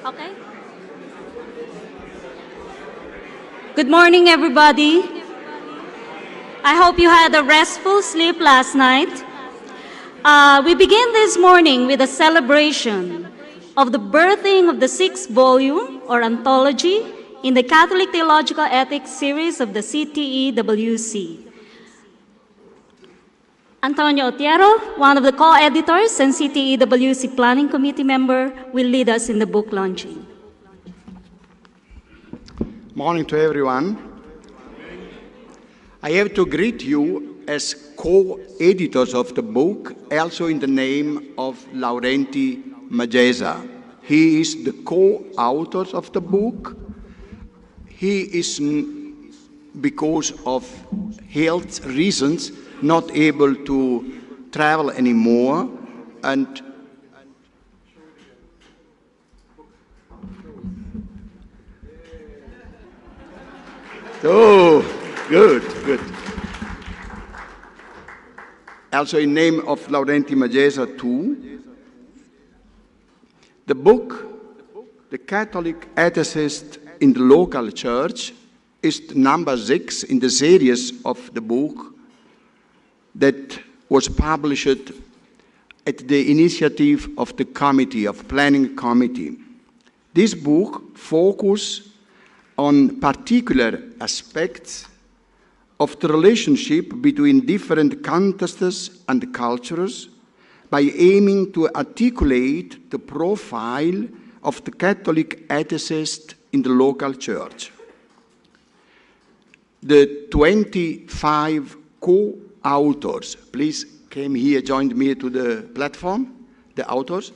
Okay. Good morning, everybody. I hope you had a restful sleep last night. We begin this morning with a celebration of the birthing of the 6th volume or anthology in the Catholic Theological Ethics series of the CTEWC. Antonio Otiero, one of the co-editors and CTEWC Planning Committee member, will lead us in the book launching. Morning to everyone. I have to greet you as co-editors of the book, also in the name of Laurenti Magesa. He is the co-author of the book. He is, because of health reasons, not able to travel anymore, and oh, good. Also in name of Laurenti Magesa too. The book, The Catholic Ethicist in the Local Church, is number 6 in the series of the book that was published at the initiative of the Planning Committee. This book focuses on particular aspects of the relationship between different contexts and cultures by aiming to articulate the profile of the Catholic ethicist in the local church. The 25 co-authors, please came here, joined me to the platform, the authors.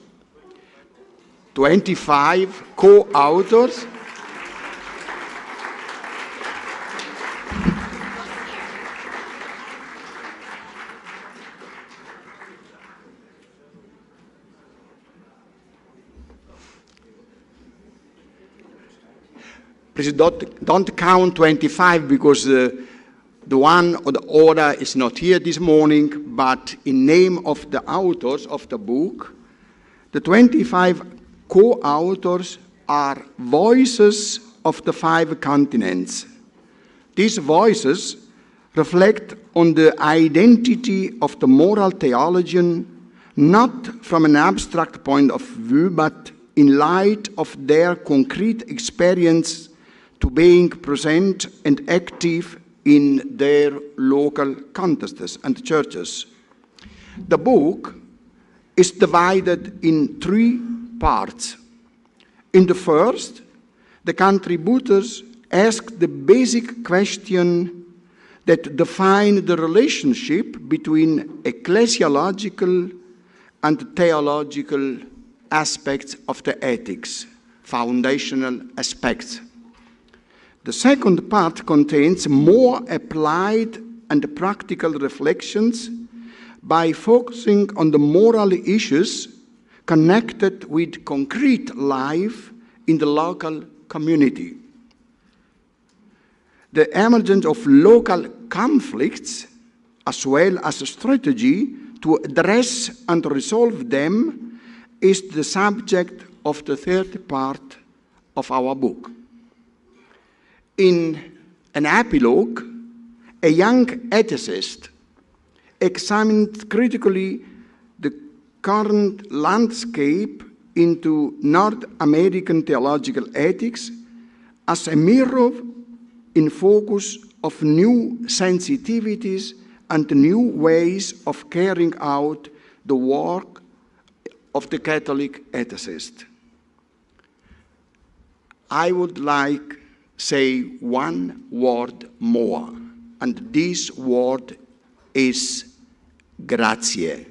25 co-authors. Please don't count 25 because the one or the order is not here this morning, but in name of the authors of the book, the 25 co-authors are voices of the 5 continents. These voices reflect on the identity of the moral theologian, not from an abstract point of view, but in light of their concrete experience to being present and active in their local contexts and churches. The book is divided in 3 parts. In the first, the contributors ask the basic question that define the relationship between ecclesiological and theological aspects of the ethics, foundational aspects. The second part contains more applied and practical reflections by focusing on the moral issues connected with concrete life in the local community. The emergence of local conflicts, as well as a strategy to address and resolve them, is the subject of the third part of our book. In an epilogue, a young ethicist examined critically the current landscape into North American theological ethics as a mirror in focus of new sensitivities and new ways of carrying out the work of the Catholic ethicist. I would like say one word more, and this word is grazie.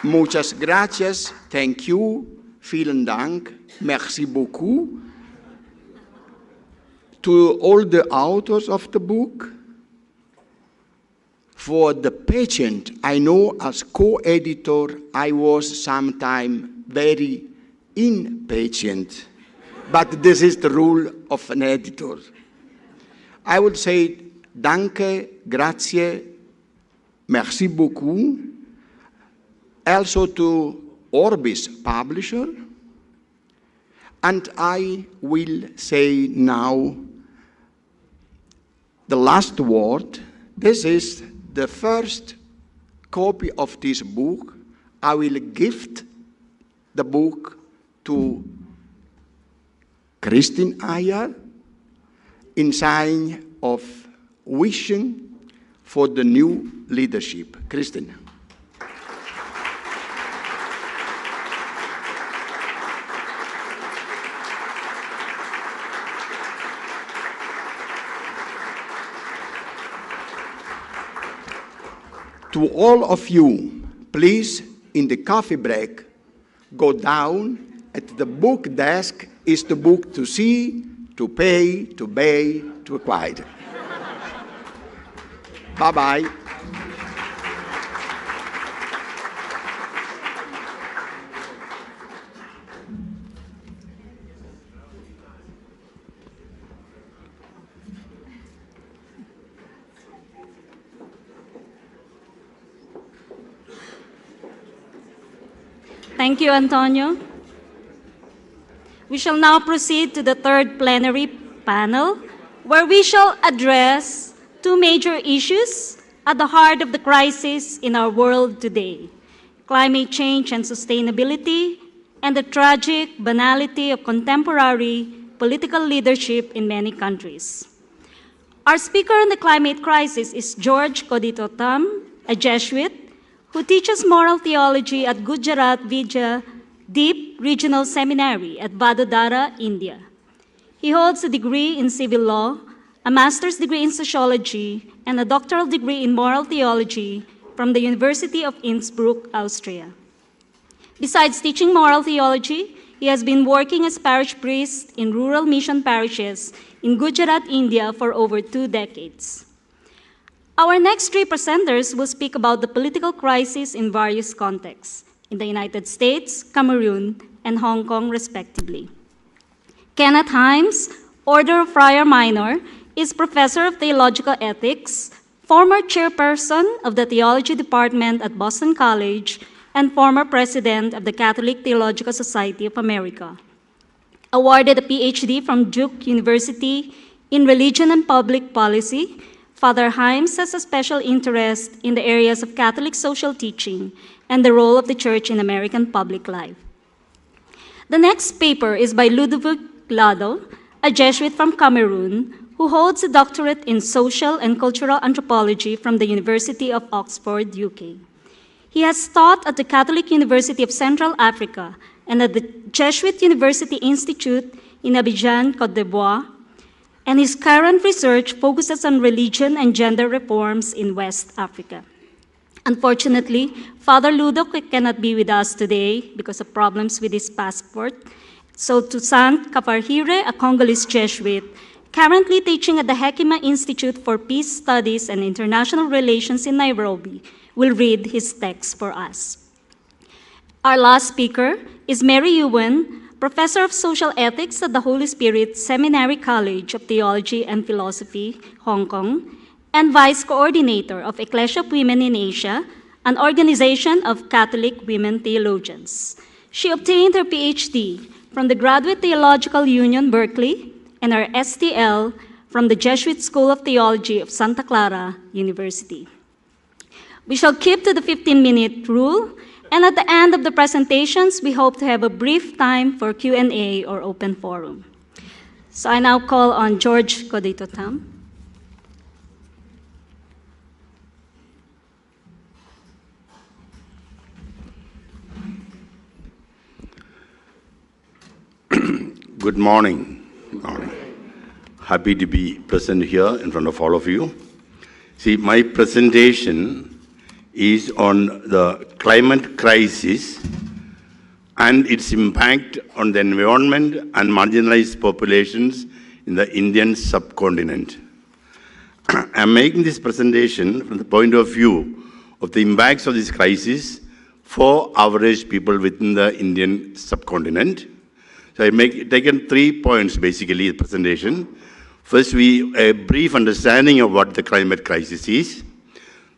Muchas gracias, thank you, vielen Dank, merci beaucoup to all the authors of the book. For the patient, I know as co-editor, I was sometimes very impatient, but this is the rule of an editor. I would say danke, grazie, merci beaucoup. Also to Orbis Publisher. And I will say now the last word. This is the first copy of this book. I will gift the book to Christine Ayer in sign of wishing for the new leadership. Christine. To all of you, please, in the coffee break, go down at the book desk is the book to see, to pay, to buy, to acquire. Bye-bye. Thank you, Antonio. We shall now proceed to the third plenary panel, where we shall address two major issues at the heart of the crisis in our world today: climate change and sustainability, and the tragic banality of contemporary political leadership in many countries. Our speaker on the climate crisis is George Codito Tam, a Jesuit who teaches moral theology at Gujarat Vidya Deep Regional Seminary at Vadodara, India. He holds a degree in civil law, a master's degree in sociology, and a doctoral degree in moral theology from the University of Innsbruck, Austria. Besides teaching moral theology, he has been working as parish priest in rural mission parishes in Gujarat, India for over 2 decades. Our next three presenters will speak about the political crisis in various contexts, in the United States, Cameroon, and Hong Kong, respectively. Kenneth Himes, Order of Friar Minor, is Professor of Theological Ethics, former chairperson of the Theology Department at Boston College, and former president of the Catholic Theological Society of America. Awarded a PhD from Duke University in Religion and Public Policy, Father Himes has a special interest in the areas of Catholic social teaching and the role of the Church in American public life. The next paper is by Ludovic Lado, a Jesuit from Cameroon, who holds a doctorate in social and cultural anthropology from the University of Oxford, UK. He has taught at the Catholic University of Central Africa and at the Jesuit University Institute in Abidjan, Côte d'Ivoire, and his current research focuses on religion and gender reforms in West Africa. Unfortunately, Father Ludo cannot be with us today because of problems with his passport. So Toussaint Kafarhire, a Congolese Jesuit, currently teaching at the Hekima Institute for Peace Studies and International Relations in Nairobi, will read his text for us. Our last speaker is Mary Ewan, Professor of Social Ethics at the Holy Spirit Seminary College of Theology and Philosophy, Hong Kong, and Vice Coordinator of Ecclesia of Women in Asia, an organization of Catholic women theologians. She obtained her PhD from the Graduate Theological Union, Berkeley, and her STL from the Jesuit School of Theology of Santa Clara University. We shall keep to the 15-minute rule, and at the end of the presentations, we hope to have a brief time for Q&A or open forum. So I now call on George Codito Tam. Good morning. Happy to be present here in front of all of you. See, my presentation is on the climate crisis and its impact on the environment and marginalized populations in the Indian subcontinent. I'm making this presentation from the point of view of the impacts of this crisis for average people within the Indian subcontinent. So I taken 3 points basically in the presentation. First, a brief understanding of what the climate crisis is,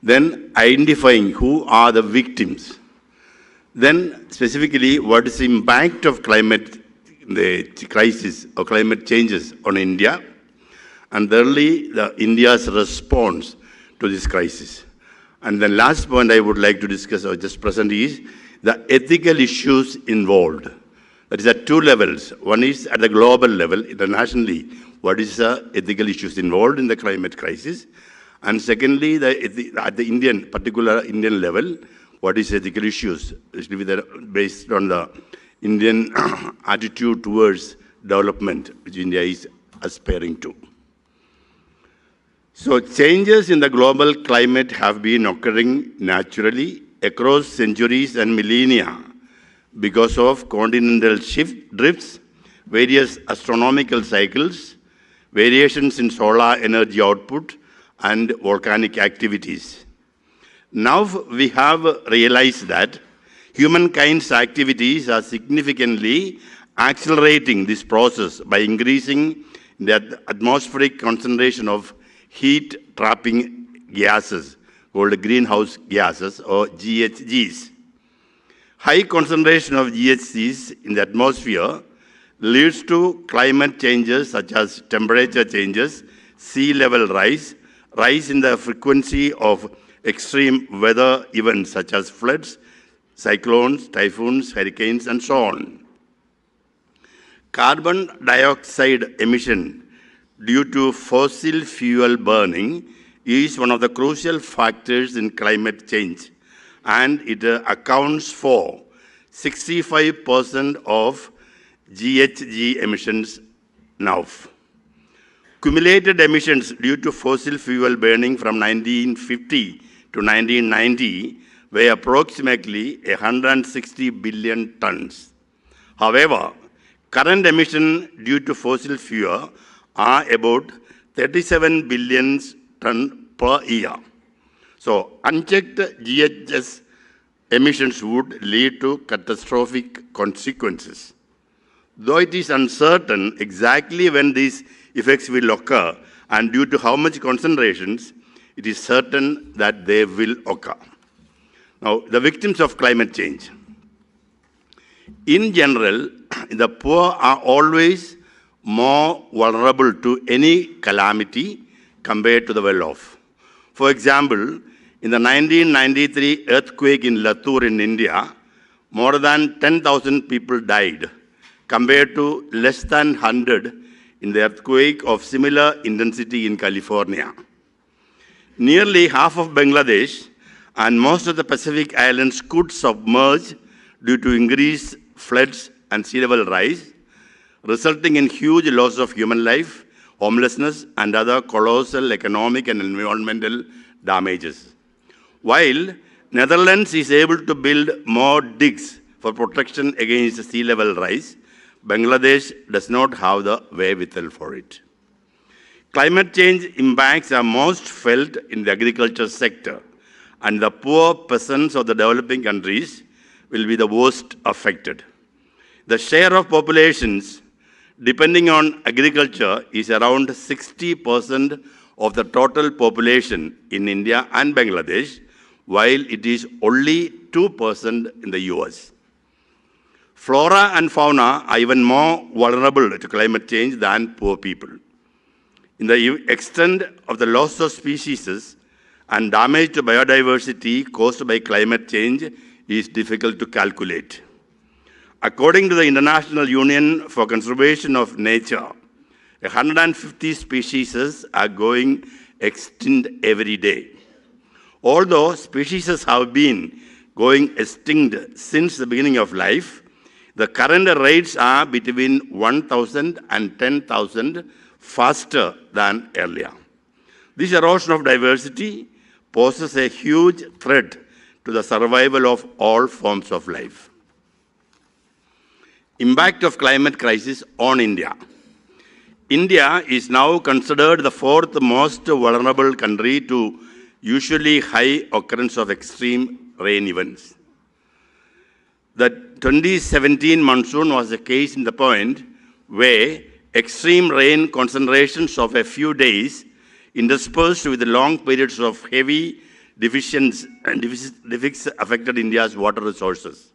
then identifying who are the victims, then specifically what is the impact of the crisis or climate changes on India, and thirdly, India's response to this crisis. And the last point I would like to discuss or just present is the ethical issues involved. That is at two levels. One is at the global level, internationally, what is the ethical issues involved in the climate crisis? And secondly, at the particular Indian level, what is ethical issues, especially based on the Indian attitude towards development, which India is aspiring to. So changes in the global climate have been occurring naturally across centuries and millennia because of continental drifts, various astronomical cycles, variations in solar energy output, and volcanic activities. Now we have realized that humankind's activities are significantly accelerating this process by increasing the atmospheric concentration of heat-trapping gases called greenhouse gases or GHGs. High concentration of GHGs in the atmosphere leads to climate changes such as temperature changes, sea level rise, rise in the frequency of extreme weather events such as floods, cyclones, typhoons, hurricanes, and so on. Carbon dioxide emission due to fossil fuel burning is one of the crucial factors in climate change, and it accounts for 65% of GHG emissions now. Cumulated emissions due to fossil fuel burning from 1950 to 1990 were approximately 160 billion tons. However, current emissions due to fossil fuel are about 37 billion tons per year. So, unchecked GHG emissions would lead to catastrophic consequences. Though it is uncertain exactly when these effects will occur and due to how much concentrations, it is certain that they will occur. Now, the victims of climate change. In general, the poor are always more vulnerable to any calamity compared to the well-off. For example, in the 1993 earthquake in Latur in India, more than 10,000 people died, compared to less than 100 in the earthquake of similar intensity in California. Nearly half of Bangladesh and most of the Pacific islands could submerge due to increased floods and sea level rise, resulting in huge loss of human life, homelessness, and other colossal economic and environmental damages. While Netherlands is able to build more digs for protection against sea level rise, Bangladesh does not have the wherewithal for it. Climate change impacts are most felt in the agriculture sector, and the poor peasants of the developing countries will be the worst affected. The share of populations depending on agriculture is around 60% of the total population in India and Bangladesh, while it is only 2% in the US. Flora and fauna are even more vulnerable to climate change than poor people. In the extent of the loss of species and damage to biodiversity caused by climate change is difficult to calculate. According to the International Union for Conservation of Nature, 150 species are going extinct every day. Although species have been going extinct since the beginning of life, the current rates are between 1,000 and 10,000 faster than earlier. This erosion of diversity poses a huge threat to the survival of all forms of life. Impact of climate crisis on India. India is now considered the fourth most vulnerable country to usually high occurrence of extreme rain events. The 2017 monsoon was a case in the point where Extreme rain concentrations of a few days interspersed with long periods of heavy deficits affected India's water resources.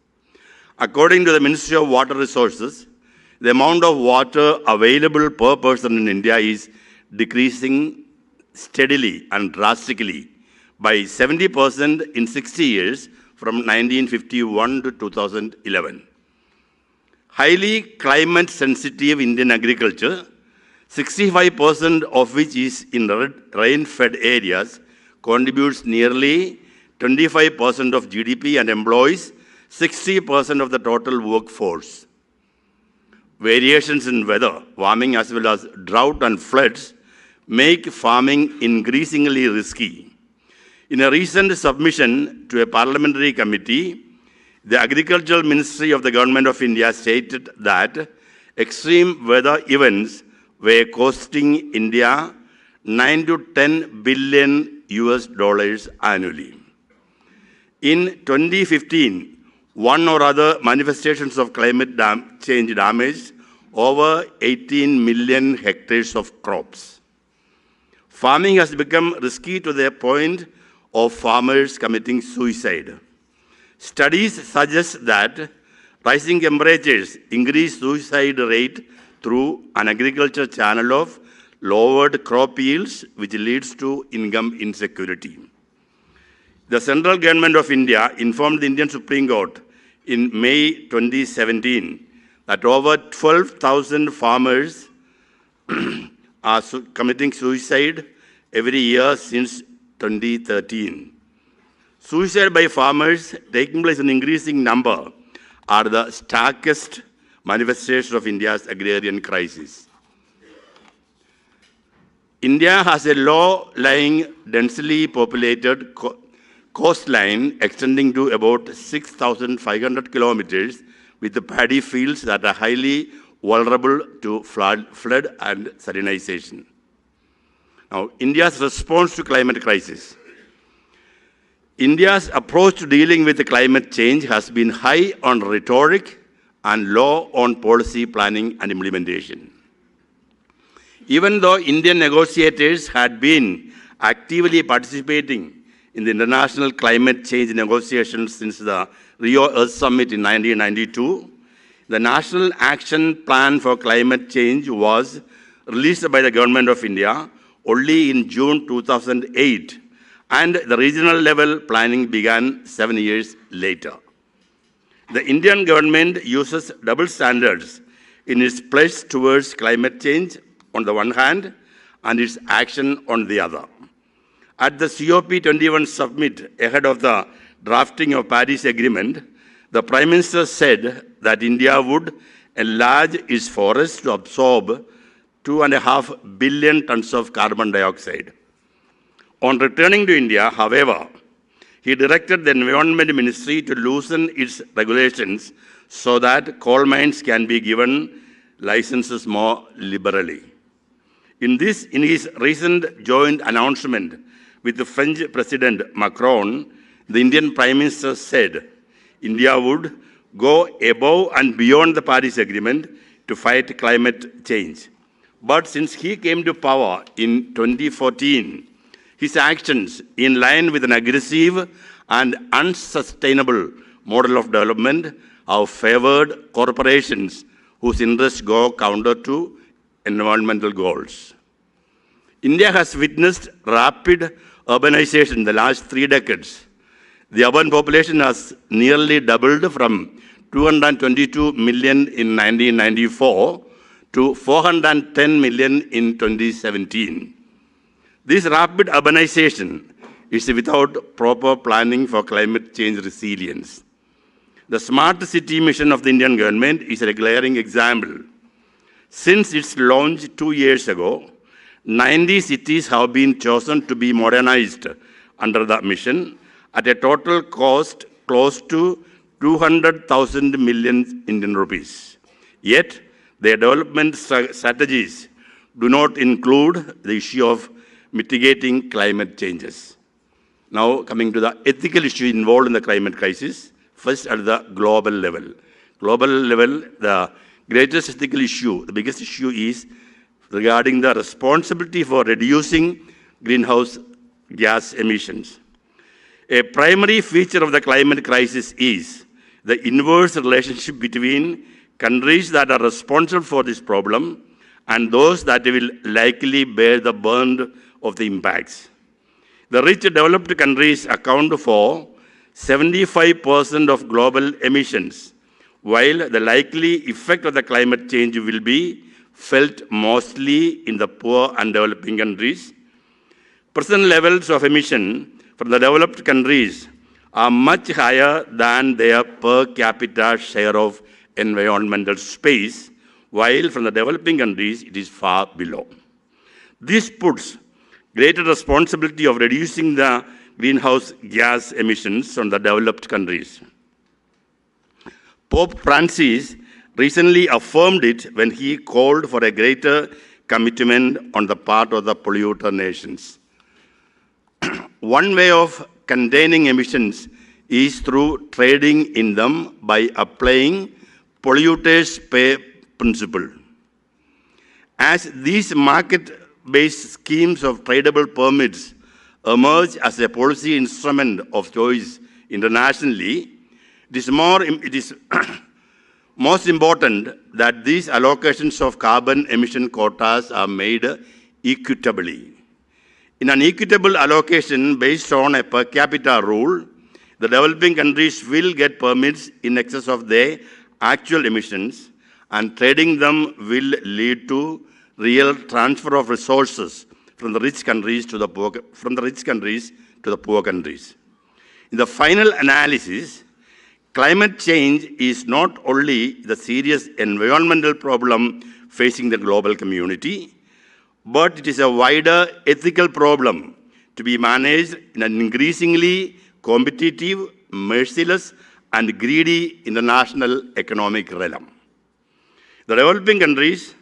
According to the Ministry of Water Resources, the amount of water available per person in India is decreasing steadily and drastically by 70% in 60 years from 1951 to 2011. Highly climate-sensitive Indian agriculture, 65% of which is in rain-fed areas, contributes nearly 25% of GDP and employs 60% of the total workforce. Variations in weather, warming as well as drought and floods make farming increasingly risky. In a recent submission to a parliamentary committee, the Agricultural Ministry of the Government of India stated that extreme weather events were costing India 9 to 10 billion US annually. In 2015, one or other manifestations of climate change damaged over 18 million hectares of crops. Farming has become risky to the point of farmers committing suicide. Studies suggest that rising temperatures increase suicide rate through an agriculture channel of lowered crop yields, which leads to income insecurity. The central government of India informed the Indian Supreme Court in May 2017 that over 12,000 farmers are committing suicide every year since 2013. Suicide by farmers taking place in increasing number are the starkest manifestation of India's agrarian crisis. India has a low-lying, densely populated coastline extending to about 6,500 kilometers with the paddy fields that are highly vulnerable to flood and salinization. Now, India's response to climate crisis. India's approach to dealing with the climate change has been high on rhetoric and low on policy planning and implementation. Even though Indian negotiators had been actively participating in the international climate change negotiations since the Rio Earth Summit in 1992, the National Action Plan for Climate Change was released by the Government of India only in June 2008, and the regional level planning began 7 years later. The Indian government uses double standards in its pledge towards climate change on the one hand and its action on the other. At the COP21 summit ahead of the drafting of Paris Agreement, the Prime Minister said that India would enlarge its forests to absorb 2.5 billion tons of carbon dioxide. On returning to India, however, he directed the Environment Ministry to loosen its regulations so that coal mines can be given licenses more liberally. In his recent joint announcement with the French President Macron, the Indian Prime Minister said India would go above and beyond the Paris Agreement to fight climate change. But since he came to power in 2014, his actions, in line with an aggressive and unsustainable model of development, have favored corporations whose interests go counter to environmental goals. India has witnessed rapid urbanization in the last 3 decades. The urban population has nearly doubled from 222 million in 1994 to 410 million in 2017. This rapid urbanization is without proper planning for climate change resilience. The Smart City mission of the Indian government is a glaring example. Since its launch 2 years ago, 90 cities have been chosen to be modernized under the mission at a total cost close to 200,000 million Indian rupees. Yet, their development strategies do not include the issue of mitigating climate changes. Now, coming to the ethical issue involved in the climate crisis, first at the global level. Global level, the greatest ethical issue, the biggest issue is regarding the responsibility for reducing greenhouse gas emissions. A primary feature of the climate crisis is the inverse relationship between countries that are responsible for this problem and those that will likely bear the brunt of the impacts. The rich developed countries account for 75% of global emissions, while the likely effect of the climate change will be felt mostly in the poor and developing countries. Present levels of emission from the developed countries are much higher than their per capita share of environmental space, while from the developing countries it is far below. This puts greater responsibility of reducing the greenhouse gas emissions from the developed countries. Pope Francis recently affirmed it when he called for a greater commitment on the part of the polluter nations. One way of containing emissions is through trading in them by applying polluters pay principle. As these market-based schemes of tradable permits emerge as a policy instrument of choice internationally, it is most important that these allocations of carbon emission quotas are made equitably. In an equitable allocation based on a per capita rule, the developing countries will get permits in excess of their actual emissions, and trading them will lead to real transfer of resources from the rich countries to the poor, countries. In the final analysis, climate change is not only the serious environmental problem facing the global community, but it is a wider ethical problem to be managed in an increasingly competitive, merciless, and greedy international economic realm. The developing countries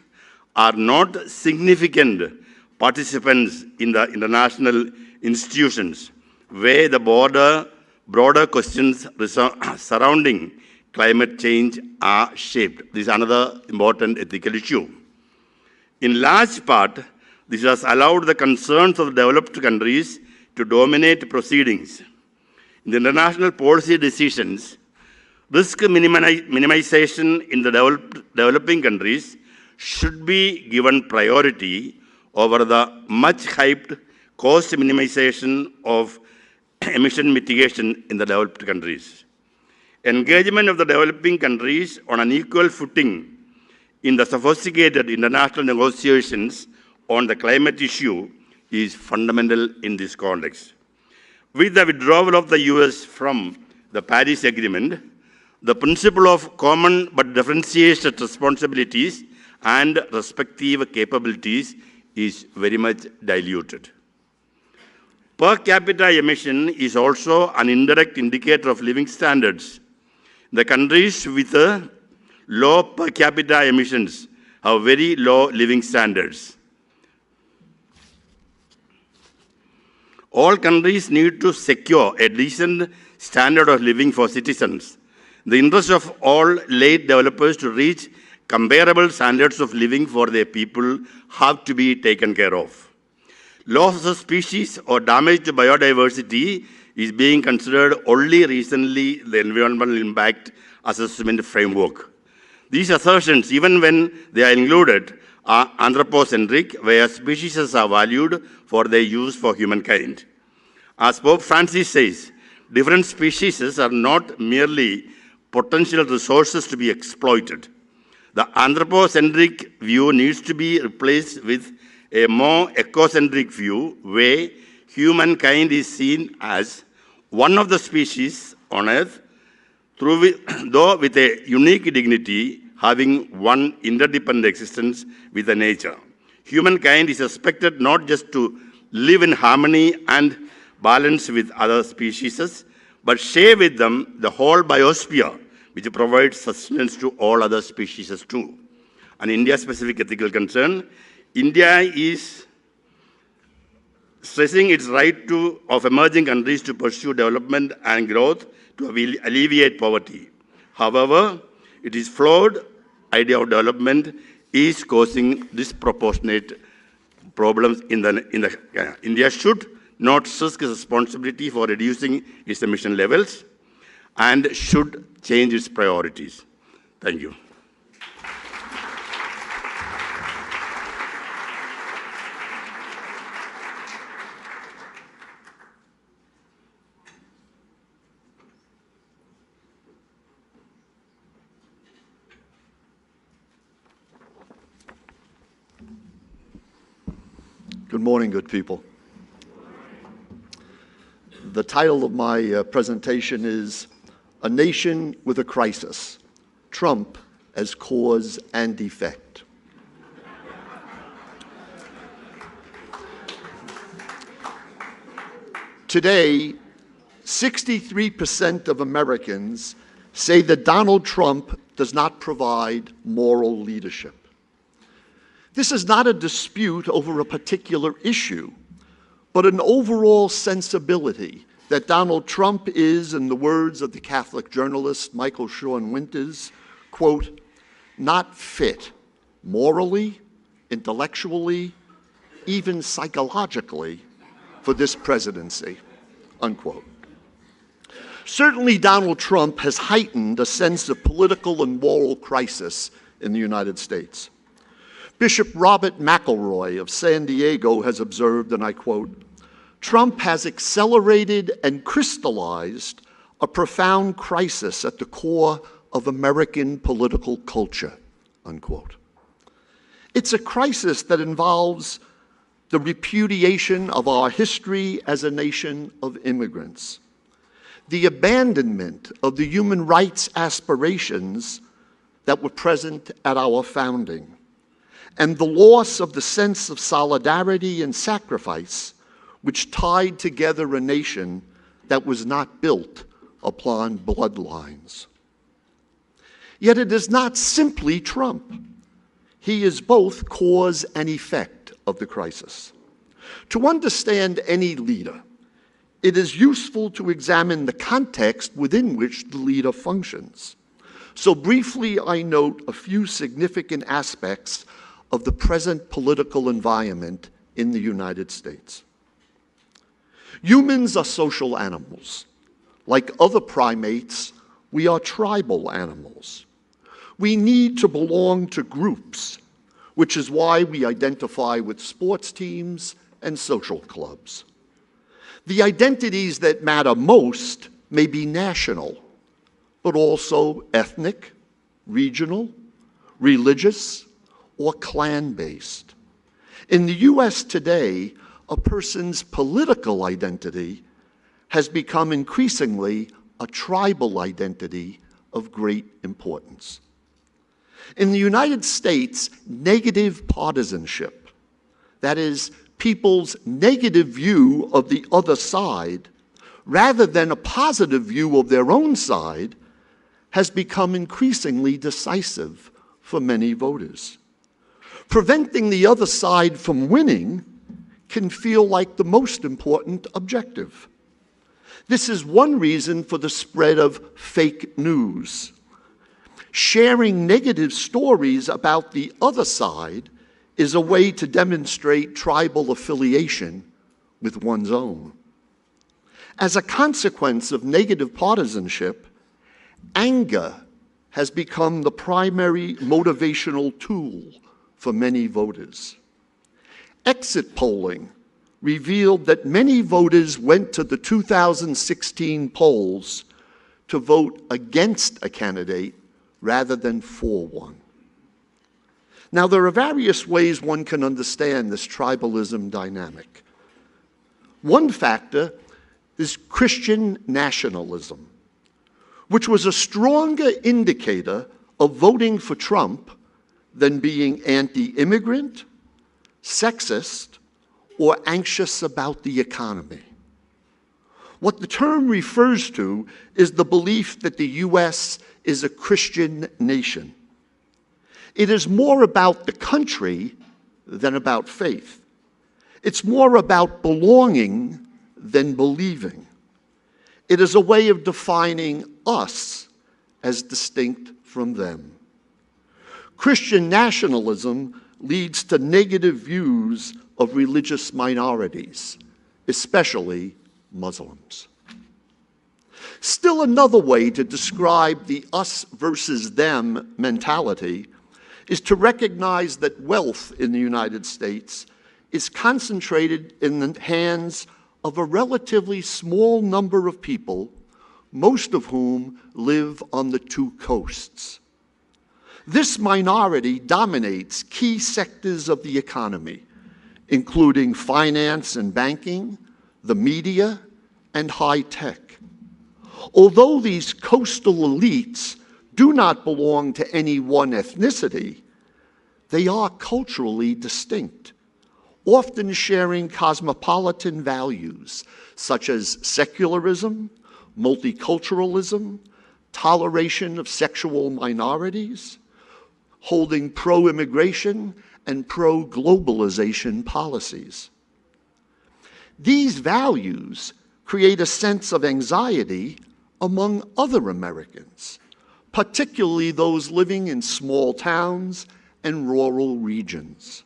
are not significant participants in the international institutions where the broader questions surrounding climate change are shaped. This is another important ethical issue. In large part, this has allowed the concerns of developed countries to dominate proceedings. In the international policy decisions, risk minimization in the developing countries should be given priority over the much hyped cost minimization of emission mitigation in the developed countries. Engagement of the developing countries on an equal footing in the sophisticated international negotiations on the climate issue is fundamental in this context. With the withdrawal of the US from the Paris Agreement, the principle of common but differentiated responsibilities and respective capabilities is very much diluted. Per capita emission is also an indirect indicator of living standards. The countries with low per capita emissions have very low living standards. All countries need to secure a decent standard of living for citizens. The interest of all late developers to reach comparable standards of living for their people have to be taken care of. Loss of species or damage to biodiversity is being considered only recently the environmental impact assessment framework. These assertions, even when they are included, are anthropocentric, where species are valued for their use for humankind. As Pope Francis says, different species are not merely potential resources to be exploited. The anthropocentric view needs to be replaced with a more ecocentric view where humankind is seen as one of the species on Earth, though with a unique dignity, having one interdependent existence with the nature. Humankind is expected not just to live in harmony and balance with other species, but share with them the whole biosphere, which provides sustenance to all other species too. An India-specific ethical concern, India is stressing its right of emerging countries to pursue development and growth to alleviate poverty. However, it is flawed idea of development is causing disproportionate problems in India should not risk its responsibility for reducing its emission levels and should change its priorities. Thank you. Good morning, good people. The title of my presentation is A Nation with a Crisis, Trump as Cause and Effect. Today, 63% of Americans say that Donald Trump does not provide moral leadership. This is not a dispute over a particular issue, but an overall sensibility that Donald Trump is, in the words of the Catholic journalist Michael Sean Winters, quote, not fit morally, intellectually, even psychologically for this presidency, unquote. Certainly Donald Trump has heightened a sense of political and moral crisis in the United States. Bishop Robert McElroy of San Diego has observed, and I quote, Trump has accelerated and crystallized a profound crisis at the core of American political culture, unquote. It's a crisis that involves the repudiation of our history as a nation of immigrants, the abandonment of the human rights aspirations that were present at our founding, and the loss of the sense of solidarity and sacrifice which tied together a nation that was not built upon bloodlines. Yet it is not simply Trump. He is both cause and effect of the crisis. To understand any leader, it is useful to examine the context within which the leader functions. So briefly, I note a few significant aspects of the present political environment in the United States. Humans are social animals. Like other primates, we are tribal animals. We need to belong to groups, which is why we identify with sports teams and social clubs. The identities that matter most may be national, but also ethnic, regional, religious, or clan-based. In the U.S. today, a person's political identity has become increasingly a tribal identity of great importance. In the United States, negative partisanship, that is, people's negative view of the other side, rather than a positive view of their own side, has become increasingly decisive for many voters. Preventing the other side from winning can feel like the most important objective. This is one reason for the spread of fake news. Sharing negative stories about the other side is a way to demonstrate tribal affiliation with one's own. As a consequence of negative partisanship, anger has become the primary motivational tool for many voters. Exit polling revealed that many voters went to the 2016 polls to vote against a candidate rather than for one. Now, there are various ways one can understand this tribalism dynamic. One factor is Christian nationalism, which was a stronger indicator of voting for Trump than being anti-immigrant, sexist, or anxious about the economy. What the term refers to is the belief that the U.S. is a Christian nation. It is more about the country than about faith. It's more about belonging than believing. It is a way of defining us as distinct from them. Christian nationalism leads to negative views of religious minorities, especially Muslims. Still another way to describe the us versus them mentality is to recognize that wealth in the United States is concentrated in the hands of a relatively small number of people, most of whom live on the two coasts. This minority dominates key sectors of the economy, including finance and banking, the media, and high tech. Although these coastal elites do not belong to any one ethnicity, they are culturally distinct, often sharing cosmopolitan values such as secularism, multiculturalism, toleration of sexual minorities, holding pro-immigration and pro-globalization policies. These values create a sense of anxiety among other Americans, particularly those living in small towns and rural regions.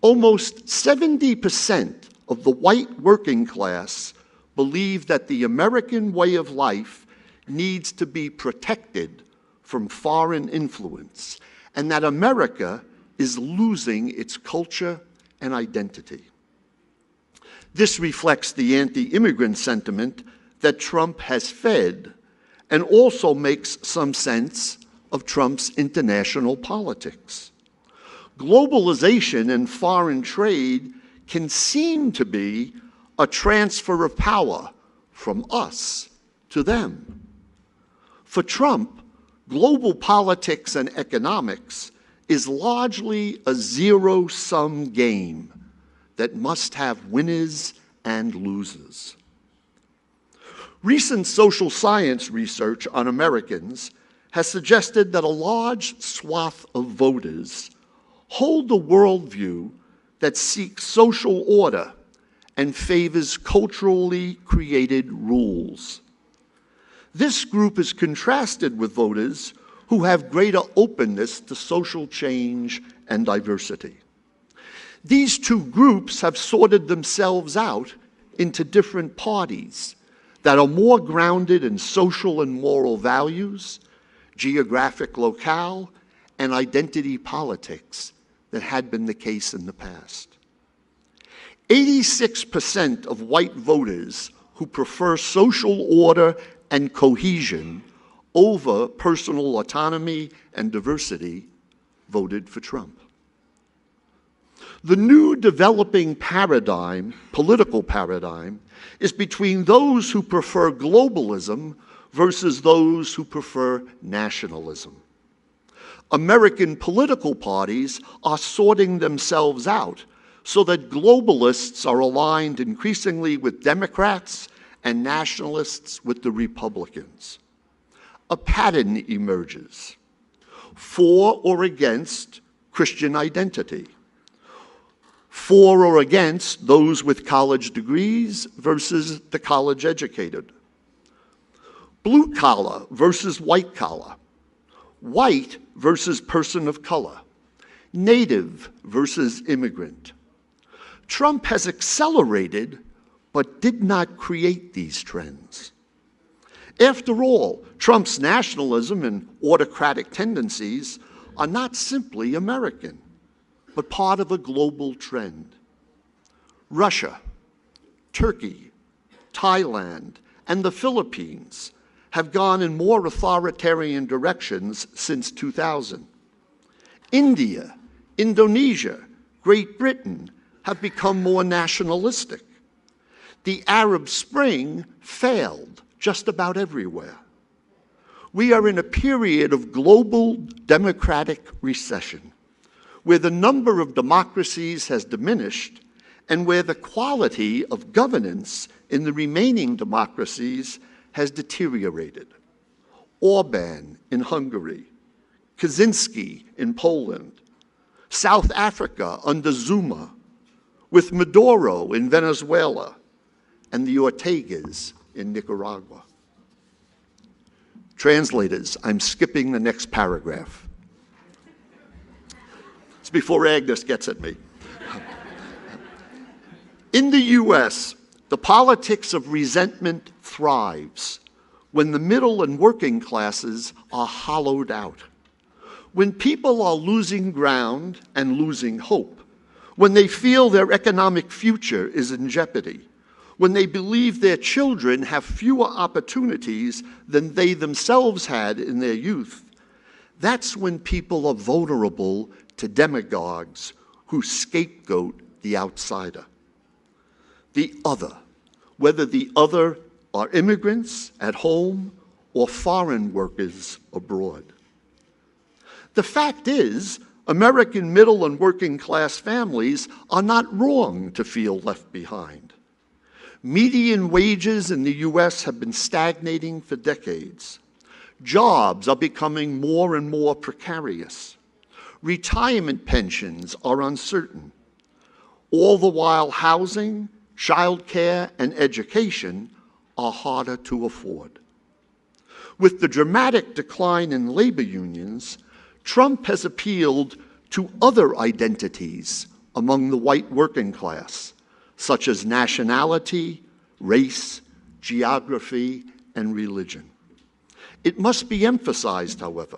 Almost 70% of the white working class believe that the American way of life needs to be protected from foreign influence, and that America is losing its culture and identity. This reflects the anti-immigrant sentiment that Trump has fed, and also makes some sense of Trump's international politics. Globalization and foreign trade can seem to be a transfer of power from us to them. For Trump, global politics and economics is largely a zero-sum game that must have winners and losers. Recent social science research on Americans has suggested that a large swath of voters hold a worldview that seeks social order and favors culturally created rules. This group is contrasted with voters who have greater openness to social change and diversity. These two groups have sorted themselves out into different parties that are more grounded in social and moral values, geographic locale, and identity politics than had been the case in the past. 86% of white voters who prefer social order and cohesion over personal autonomy and diversity voted for Trump. The new developing paradigm, political paradigm, is between those who prefer globalism versus those who prefer nationalism. American political parties are sorting themselves out so that globalists are aligned increasingly with Democrats and nationalists with the Republicans. A pattern emerges: for or against Christian identity, for or against those with college degrees versus the college educated, blue collar versus white collar, white versus person of color, native versus immigrant. Trump has accelerated but did not create these trends. After all, Trump's nationalism and autocratic tendencies are not simply American, but part of a global trend. Russia, Turkey, Thailand, and the Philippines have gone in more authoritarian directions since 2000. India, Indonesia, Great Britain have become more nationalistic. The Arab Spring failed just about everywhere. We are in a period of global democratic recession, where the number of democracies has diminished and where the quality of governance in the remaining democracies has deteriorated. Orban in Hungary, Kaczynski in Poland, South Africa under Zuma, with Maduro in Venezuela, and the Ortegas in Nicaragua. Translators, I'm skipping the next paragraph. It's before Agnes gets at me. In the U.S., the politics of resentment thrives when the middle and working classes are hollowed out. When people are losing ground and losing hope, when they feel their economic future is in jeopardy, when they believe their children have fewer opportunities than they themselves had in their youth, that's when people are vulnerable to demagogues who scapegoat the outsider. The other, whether the other are immigrants at home or foreign workers abroad. The fact is, American middle and working class families are not wrong to feel left behind. Median wages in the U.S. have been stagnating for decades. Jobs are becoming more and more precarious. Retirement pensions are uncertain. All the while housing, childcare, and education are harder to afford. With the dramatic decline in labor unions, Trump has appealed to other identities among the white working class, such as nationality, race, geography, and religion. It must be emphasized, however,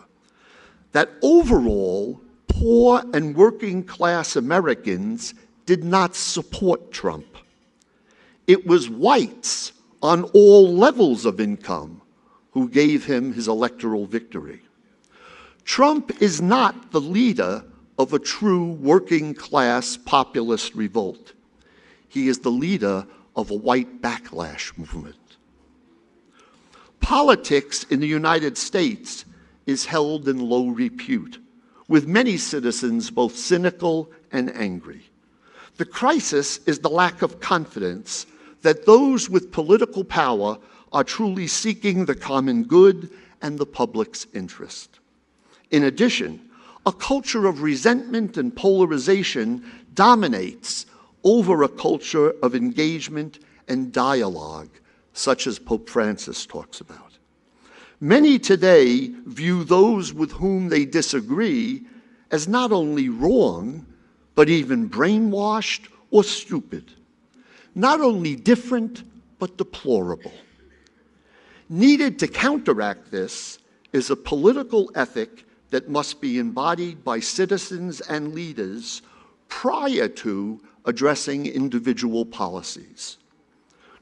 that overall, poor and working class Americans did not support Trump. It was whites on all levels of income who gave him his electoral victory. Trump is not the leader of a true working class populist revolt. He is the leader of a white backlash movement. Politics in the United States is held in low repute, with many citizens both cynical and angry. The crisis is the lack of confidence that those with political power are truly seeking the common good and the public's interest. In addition, a culture of resentment and polarization dominates over a culture of engagement and dialogue, such as Pope Francis talks about. Many today view those with whom they disagree as not only wrong, but even brainwashed or stupid. Not only different, but deplorable. Needed to counteract this is a political ethic that must be embodied by citizens and leaders prior to addressing individual policies.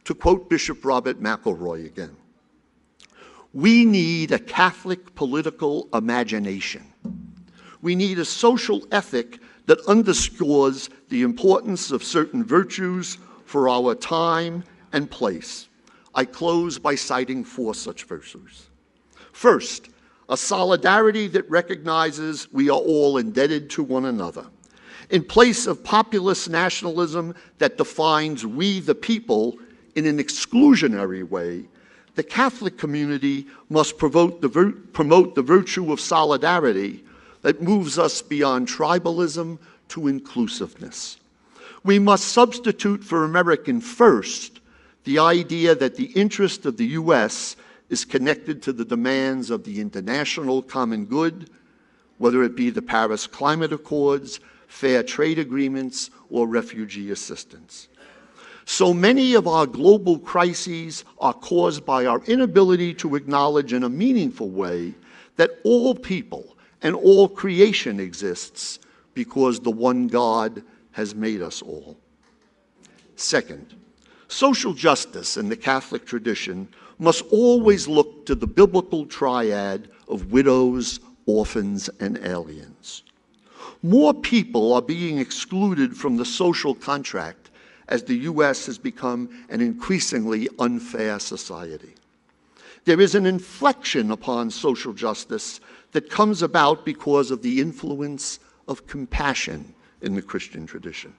To quote Bishop Robert McElroy again, we need a Catholic political imagination. We need a social ethic that underscores the importance of certain virtues for our time and place. I close by citing 4 such virtues. First, a solidarity that recognizes we are all indebted to one another. In place of populist nationalism that defines we the people in an exclusionary way, the Catholic community must promote the virtue of solidarity that moves us beyond tribalism to inclusiveness. We must substitute for American first the idea that the interest of the U.S. is connected to the demands of the international common good, whether it be the Paris Climate Accords, fair trade agreements, or refugee assistance. So many of our global crises are caused by our inability to acknowledge in a meaningful way that all people and all creation exists because the one God has made us all. Second, social justice in the Catholic tradition must always look to the biblical triad of widows, orphans, and aliens. More people are being excluded from the social contract as the U.S. has become an increasingly unfair society. There is an inflection upon social justice that comes about because of the influence of compassion in the Christian tradition.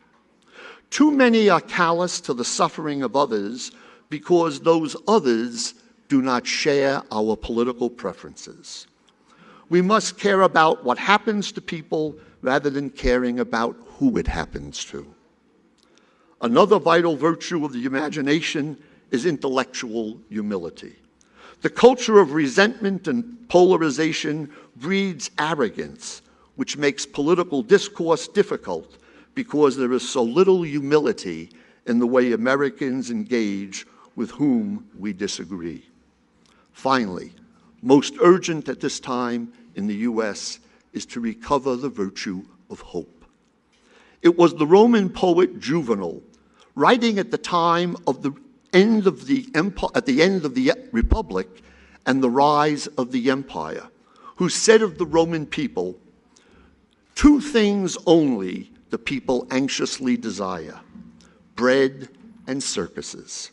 Too many are callous to the suffering of others because those others do not share our political preferences. We must care about what happens to people rather than caring about who it happens to. Another vital virtue of the imagination is intellectual humility. The culture of resentment and polarization breeds arrogance, which makes political discourse difficult because there is so little humility in the way Americans engage with whom we disagree. Finally, most urgent at this time in the US is to recover the virtue of hope. It was the Roman poet Juvenal, writing at the time of the end of the empire, at the end of the Republic and the rise of the empire, who said of the Roman people, "Two things only the people anxiously desire, bread and circuses."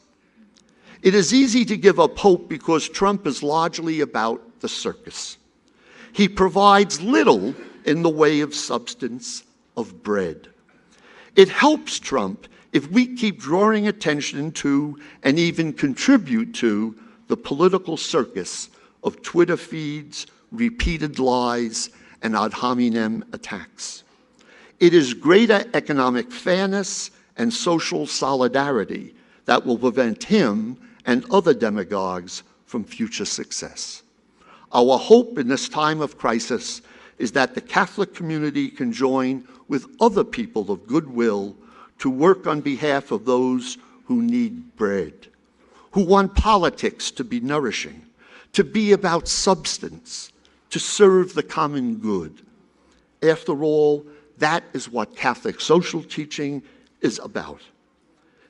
It is easy to give up hope because Trump is largely about the circus. He provides little in the way of substance, of bread. It helps Trump if we keep drawing attention to and even contribute to the political circus of Twitter feeds, repeated lies, and ad hominem attacks. It is greater economic fairness and social solidarity that will prevent him and other demagogues from future success. Our hope in this time of crisis is that the Catholic community can join with other people of goodwill to work on behalf of those who need bread, who want politics to be nourishing, to be about substance, to serve the common good. After all, that is what Catholic social teaching is about.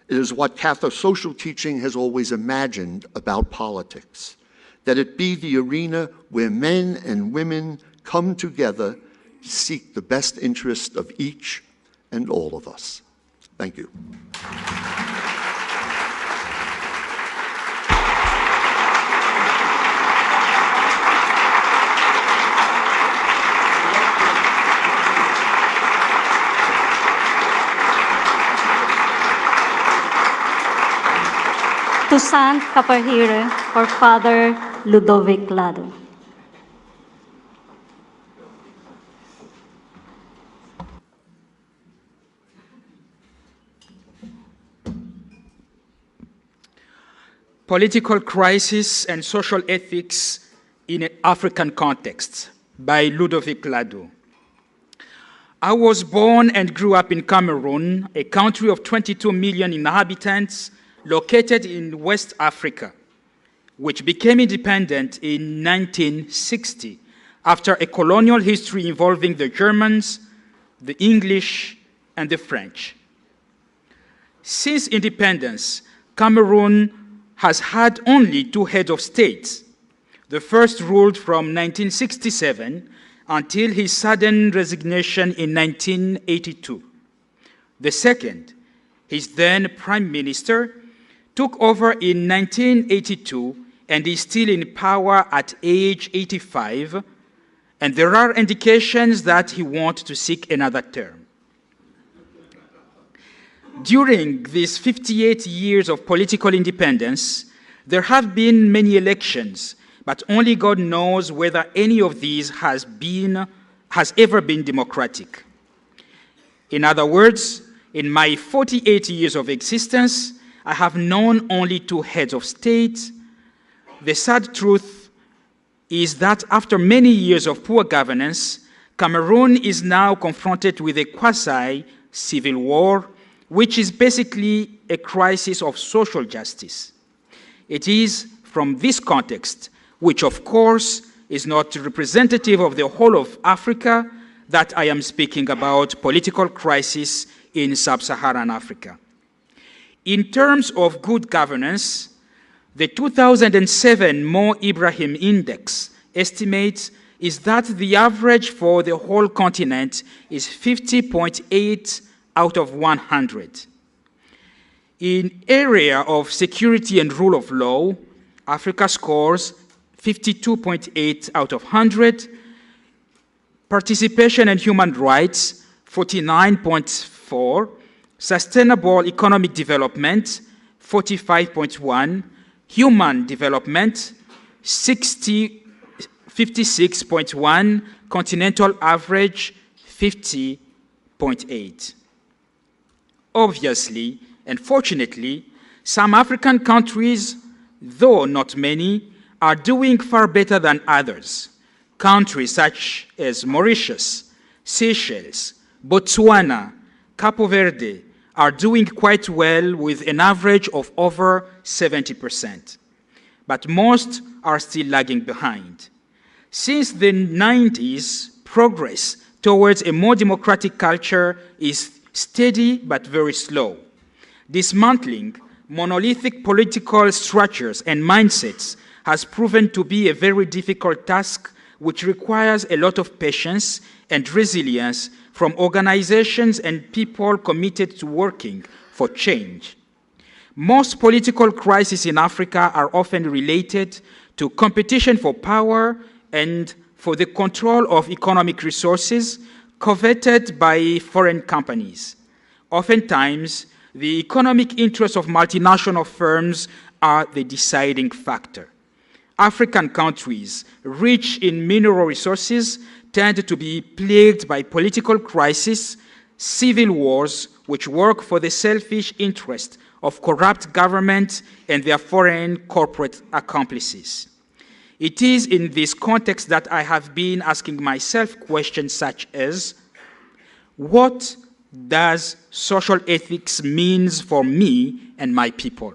It is what Catholic social teaching has always imagined about politics, that it be the arena where men and women come together to seek the best interest of each and all of us. Thank you. To Sant Kapahire for Father Ludovic Lado. Political Crisis and Social Ethics in an African Context by Ludovic Lado. I was born and grew up in Cameroon, a country of 22 million inhabitants located in West Africa, which became independent in 1960 after a colonial history involving the Germans, the English, and the French. Since independence, Cameroon has had only two heads of state. The first ruled from 1967 until his sudden resignation in 1982. The second, his then prime minister, took over in 1982 and is still in power at age 85, and there are indications that he wants to seek another term. During these 58 years of political independence, there have been many elections, but only God knows whether any of these has ever been democratic. In other words, in my 48 years of existence, I have known only two heads of state. The sad truth is that after many years of poor governance, Cameroon is now confronted with a quasi-civil war, which is basically a crisis of social justice. It is from this context, which of course is not representative of the whole of Africa, that I am speaking about political crisis in sub-Saharan Africa. In terms of good governance, the 2007 Mo Ibrahim Index estimates is that the average for the whole continent is 50.8 out of 100. In area of security and rule of law, Africa scores 52.8 out of 100. Participation and human rights, 49.4. Sustainable economic development, 45.1. Human development, 56.1. Continental average, 50.8. Obviously, and fortunately, some African countries, though not many, are doing far better than others. Countries such as Mauritius, Seychelles, Botswana, Capo Verde are doing quite well with an average of over 70%. But most are still lagging behind. Since the 90s, progress towards a more democratic culture is steady but very slow. Dismantling monolithic political structures and mindsets has proven to be a very difficult task which requires a lot of patience and resilience from organizations and people committed to working for change. Most political crises in Africa are often related to competition for power and for the control of economic resources coveted by foreign companies. Oftentimes, the economic interests of multinational firms are the deciding factor. African countries rich in mineral resources tend to be plagued by political crises, civil wars, which work for the selfish interest of corrupt governments and their foreign corporate accomplices. It is in this context that I have been asking myself questions such as, what does social ethics mean for me and my people?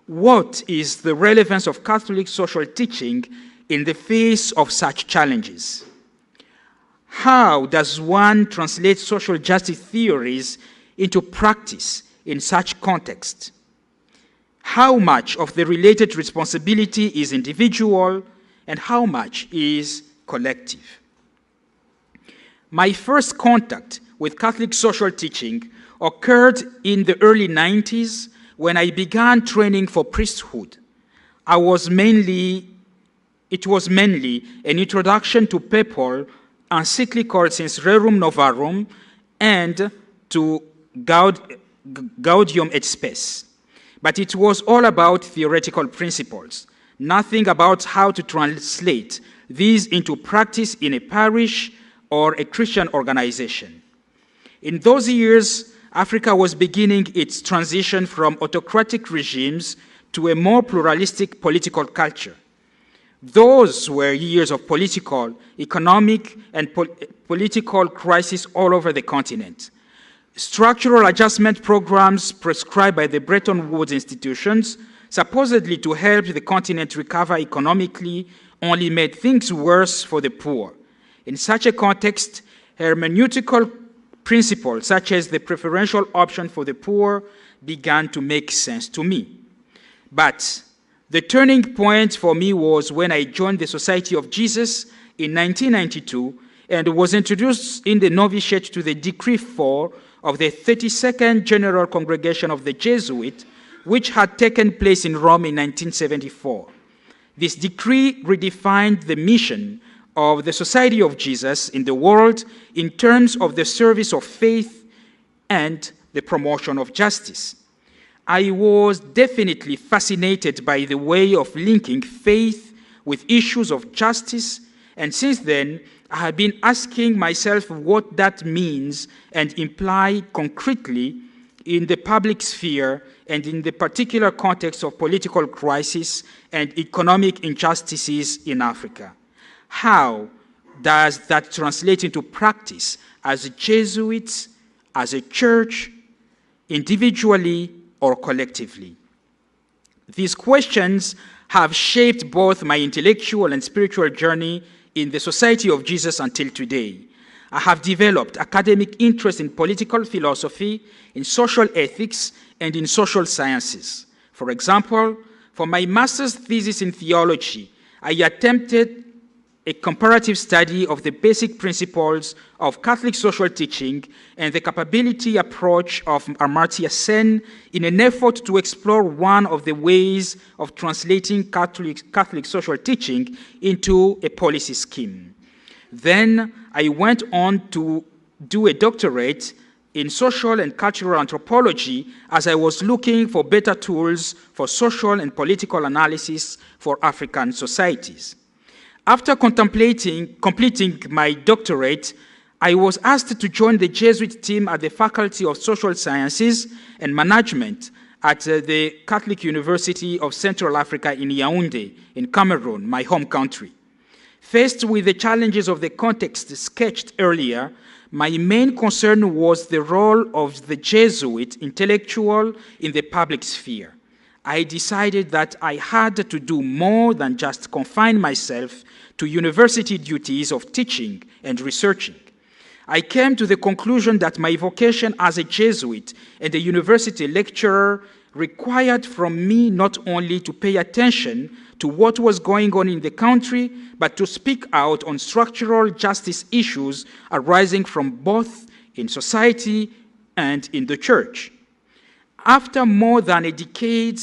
What is the relevance of Catholic social teaching in the face of such challenges? How does one translate social justice theories into practice in such context? How much of the related responsibility is individual and how much is collective? My first contact with Catholic social teaching occurred in the early 90s when I began training for priesthood. It was mainly an introduction to papal encyclicals since Rerum Novarum and to Gaudium et Spes. But it was all about theoretical principles, nothing about how to translate these into practice in a parish or a Christian organization. In those years, Africa was beginning its transition from autocratic regimes to a more pluralistic political culture. Those were years of political, economic, and political crisis all over the continent. Structural adjustment programs prescribed by the Bretton Woods institutions, supposedly to help the continent recover economically, only made things worse for the poor. In such a context, hermeneutical principles such as the preferential option for the poor began to make sense to me. But the turning point for me was when I joined the Society of Jesus in 1992 and was introduced in the novitiate to the Decree 4 of the 32nd General Congregation of the Jesuits, which had taken place in Rome in 1974. This decree redefined the mission of the Society of Jesus in the world in terms of the service of faith and the promotion of justice. I was definitely fascinated by the way of linking faith with issues of justice, and since then, I have been asking myself what that means and imply concretely in the public sphere and in the particular context of political crisis and economic injustices in Africa. How does that translate into practice as Jesuits, as a church, individually or collectively? These questions have shaped both my intellectual and spiritual journey in the Society of Jesus until today. I have developed academic interest in political philosophy, in social ethics, and in social sciences. For example, for my master's thesis in theology, I attempted a comparative study of the basic principles of Catholic social teaching and the capability approach of Amartya Sen in an effort to explore one of the ways of translating Catholic social teaching into a policy scheme. Then I went on to do a doctorate in social and cultural anthropology as I was looking for better tools for social and political analysis for African societies. After completing my doctorate, I was asked to join the Jesuit team at the Faculty of Social Sciences and Management at the Catholic University of Central Africa in Yaoundé, in Cameroon, my home country. Faced with the challenges of the context sketched earlier, my main concern was the role of the Jesuit intellectual in the public sphere. I decided that I had to do more than just confine myself to university duties of teaching and researching. I came to the conclusion that my vocation as a Jesuit and a university lecturer required from me not only to pay attention to what was going on in the country, but to speak out on structural justice issues arising from both in society and in the church. After more than a decade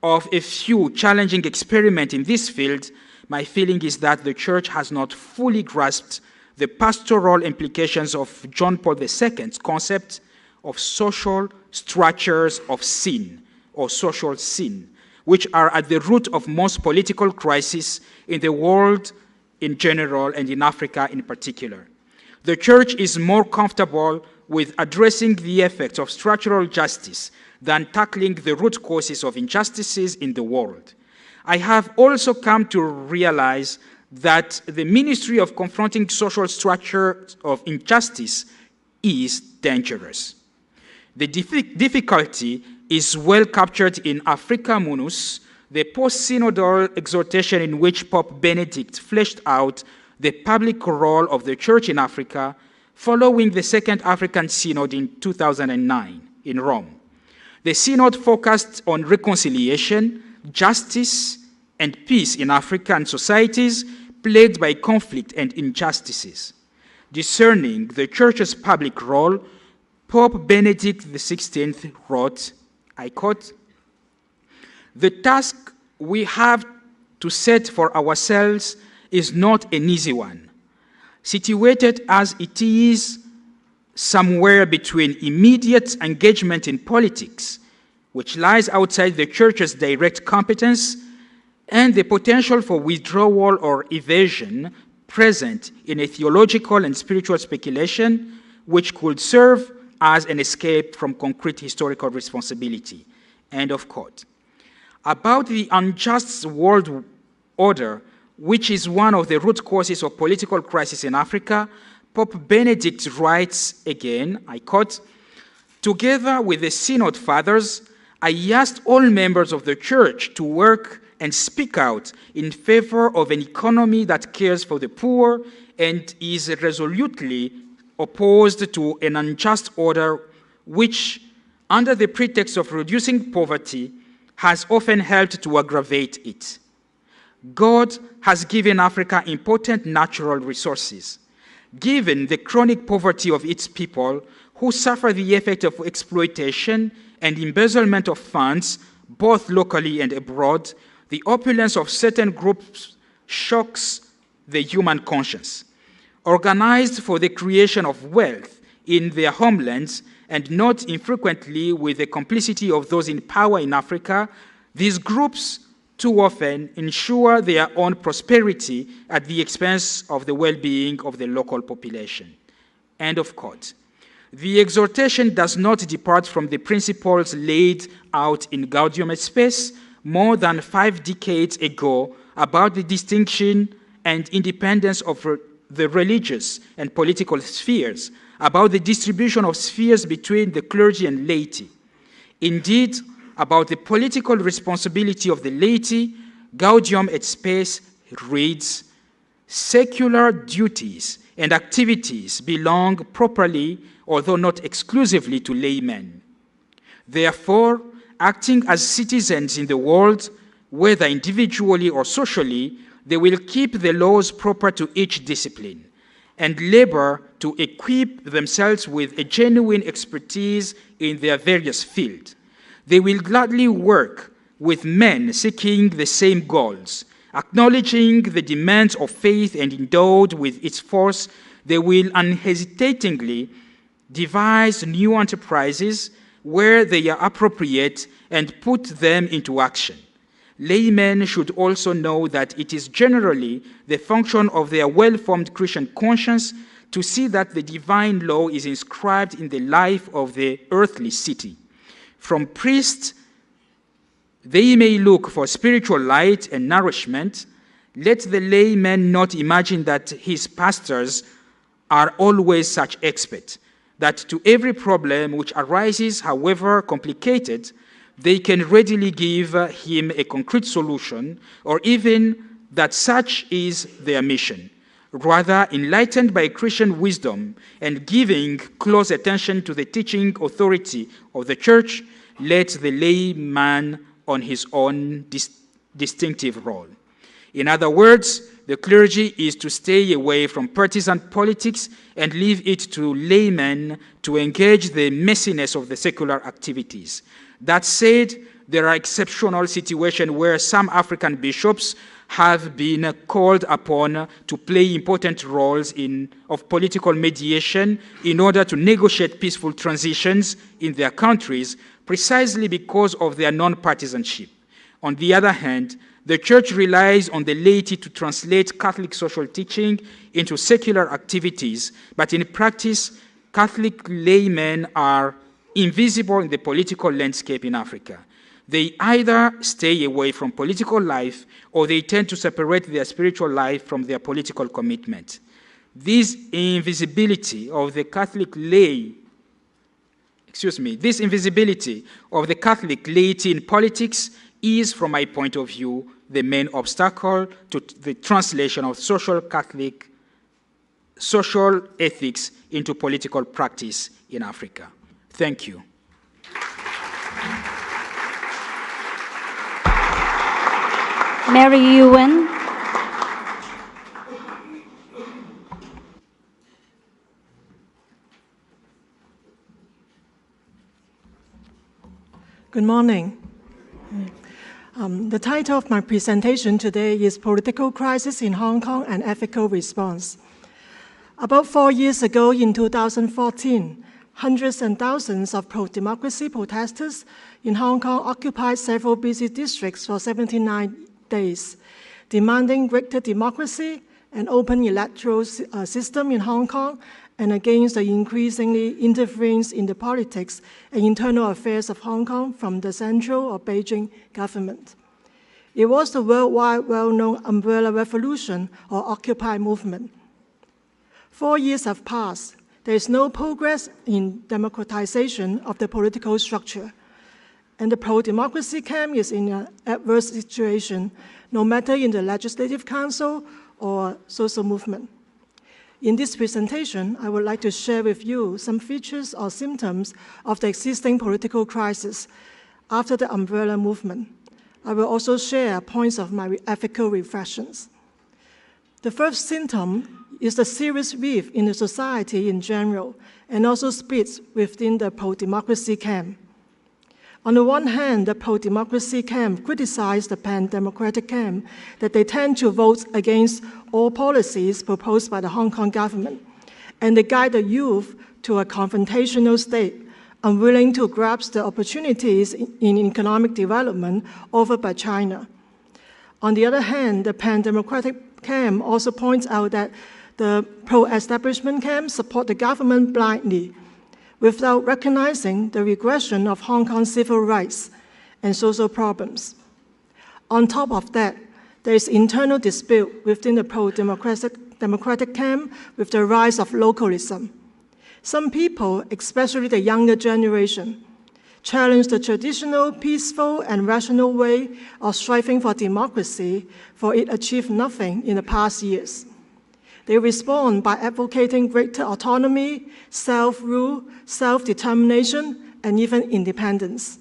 of a few challenging experiments in this field, my feeling is that the church has not fully grasped the pastoral implications of John Paul II's concept of social structures of sin, or social sin, which are at the root of most political crises in the world in general and in Africa in particular. The church is more comfortable with addressing the effects of structural justice than tackling the root causes of injustices in the world. I have also come to realize that the ministry of confronting social structures of injustice is dangerous. The difficulty is well captured in Africa Munus, the post-synodal exhortation in which Pope Benedict fleshed out the public role of the Church in Africa following the Second African Synod in 2009 in Rome. The Synod focused on reconciliation, justice, and peace in African societies plagued by conflict and injustices. Discerning the Church's public role, Pope Benedict XVI wrote, I quote, "The task we have to set for ourselves is not an easy one. Situated as it is somewhere between immediate engagement in politics, which lies outside the Church's direct competence, and the potential for withdrawal or evasion present in a theological and spiritual speculation, which could serve as an escape from concrete historical responsibility." End of quote. About the unjust world order, which is one of the root causes of political crisis in Africa, Pope Benedict writes again, I quote, "Together with the Synod Fathers, I asked all members of the Church to work and speak out in favor of an economy that cares for the poor and is resolutely opposed to an unjust order which, under the pretext of reducing poverty, has often helped to aggravate it. God has given Africa important natural resources. Given the chronic poverty of its people, who suffer the effect of exploitation and embezzlement of funds, both locally and abroad, the opulence of certain groups shocks the human conscience. Organized for the creation of wealth in their homelands, and not infrequently with the complicity of those in power in Africa, these groups too often ensure their own prosperity at the expense of the well-being of the local population." End of quote. The exhortation does not depart from the principles laid out in Gaudium et Spes more than 5 decades ago about the distinction and independence of the religious and political spheres, about the distribution of spheres between the clergy and laity. Indeed, about the political responsibility of the laity, Gaudium et Spes reads, "Secular duties and activities belong properly, although not exclusively, to laymen. Therefore, acting as citizens in the world, whether individually or socially, they will keep the laws proper to each discipline, and labor to equip themselves with a genuine expertise in their various fields. They will gladly work with men seeking the same goals. Acknowledging the demands of faith and endowed with its force, they will unhesitatingly devise new enterprises where they are appropriate and put them into action. Laymen should also know that it is generally the function of their well-formed Christian conscience to see that the divine law is inscribed in the life of the earthly city. From priests, they may look for spiritual light and nourishment, Let the layman not imagine that his pastors are always such experts, that to every problem which arises, however complicated, they can readily give him a concrete solution, or even that such is their mission. Rather, enlightened by Christian wisdom and giving close attention to the teaching authority of the church, let the layman on his own distinctive role. In other words, the clergy is to stay away from partisan politics and leave it to laymen to engage the messiness of the secular activities. That said, there are exceptional situations where some African bishops have been called upon to play important roles of political mediation in order to negotiate peaceful transitions in their countries, precisely because of their non-partisanship. On the other hand, the Church relies on the laity to translate Catholic social teaching into secular activities, but in practice, Catholic laymen are invisible in the political landscape in Africa. They either stay away from political life or they tend to separate their spiritual life from their political commitment. This invisibility of the Catholic laity in politics is, from my point of view, the main obstacle to the translation of social ethics into political practice in Africa. Thank you. Mary Ewan. Good morning. The title of my presentation today is Political Crisis in Hong Kong and Ethical Response. About 4 years ago, in 2014, hundreds and thousands of pro-democracy protesters in Hong Kong occupied several busy districts for 79 days, demanding greater democracy and open electoral system in Hong Kong and against the increasingly interference in the politics and internal affairs of Hong Kong from the central or Beijing government. It was the worldwide well-known umbrella revolution or Occupy movement. 4 years have passed. There is no progress in democratization of the political structure, and the pro-democracy camp is in an adverse situation, no matter in the Legislative Council or social movement. In this presentation, I would like to share with you some features or symptoms of the existing political crisis after the umbrella movement. I will also share points of my ethical reflections. The first symptom is the serious rift in the society in general and also splits within the pro-democracy camp. On the one hand, the pro-democracy camp criticized the pan-democratic camp that they tend to vote against all policies proposed by the Hong Kong government, and they guide the youth to a confrontational state, unwilling to grasp the opportunities in economic development offered by China. On the other hand, the pan-democratic camp also points out that the pro-establishment camp support the government blindly, without recognizing the regression of Hong Kong's civil rights and social problems. On top of that, there is internal dispute within the pro-democratic camp with the rise of localism. Some people, especially the younger generation, challenge the traditional, peaceful, and rational way of striving for democracy, for it achieved nothing in the past years. They respond by advocating greater autonomy, self-rule, self-determination, and even independence.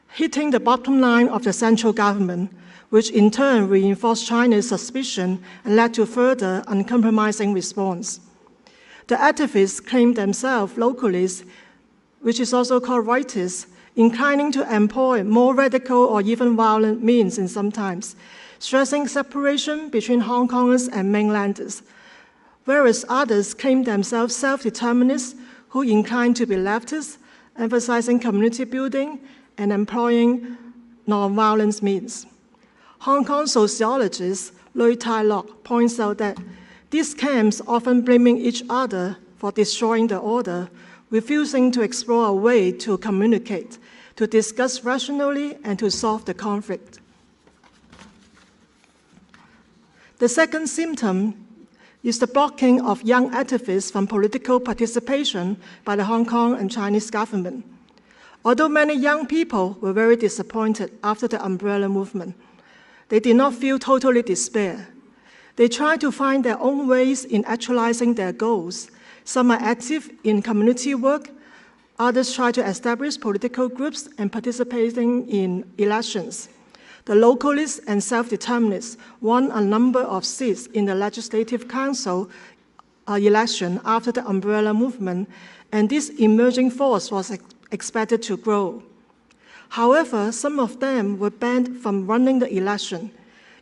Hitting the bottom line of the central government, which in turn reinforced China's suspicion and led to further uncompromising response. The activists claim themselves localists, which is also called rightists, inclining to employ more radical or even violent means in sometimes, stressing separation between Hong Kongers and mainlanders, whereas others claim themselves self-determinists who incline to be leftists, emphasizing community building and employing non-violence means. Hong Kong sociologist Lui Tai Lok points out that these camps often blaming each other for destroying the order, refusing to explore a way to communicate, to discuss rationally and to solve the conflict. The second symptom is the blocking of young activists from political participation by the Hong Kong and Chinese government. Although many young people were very disappointed after the umbrella movement, they did not feel totally despair. They tried to find their own ways in actualizing their goals. Some are active in community work, others try to establish political groups and participating in elections. The localists and self-determinists won a number of seats in the Legislative Council election after the umbrella movement, and this emerging force was expected to grow. However, some of them were banned from running the election.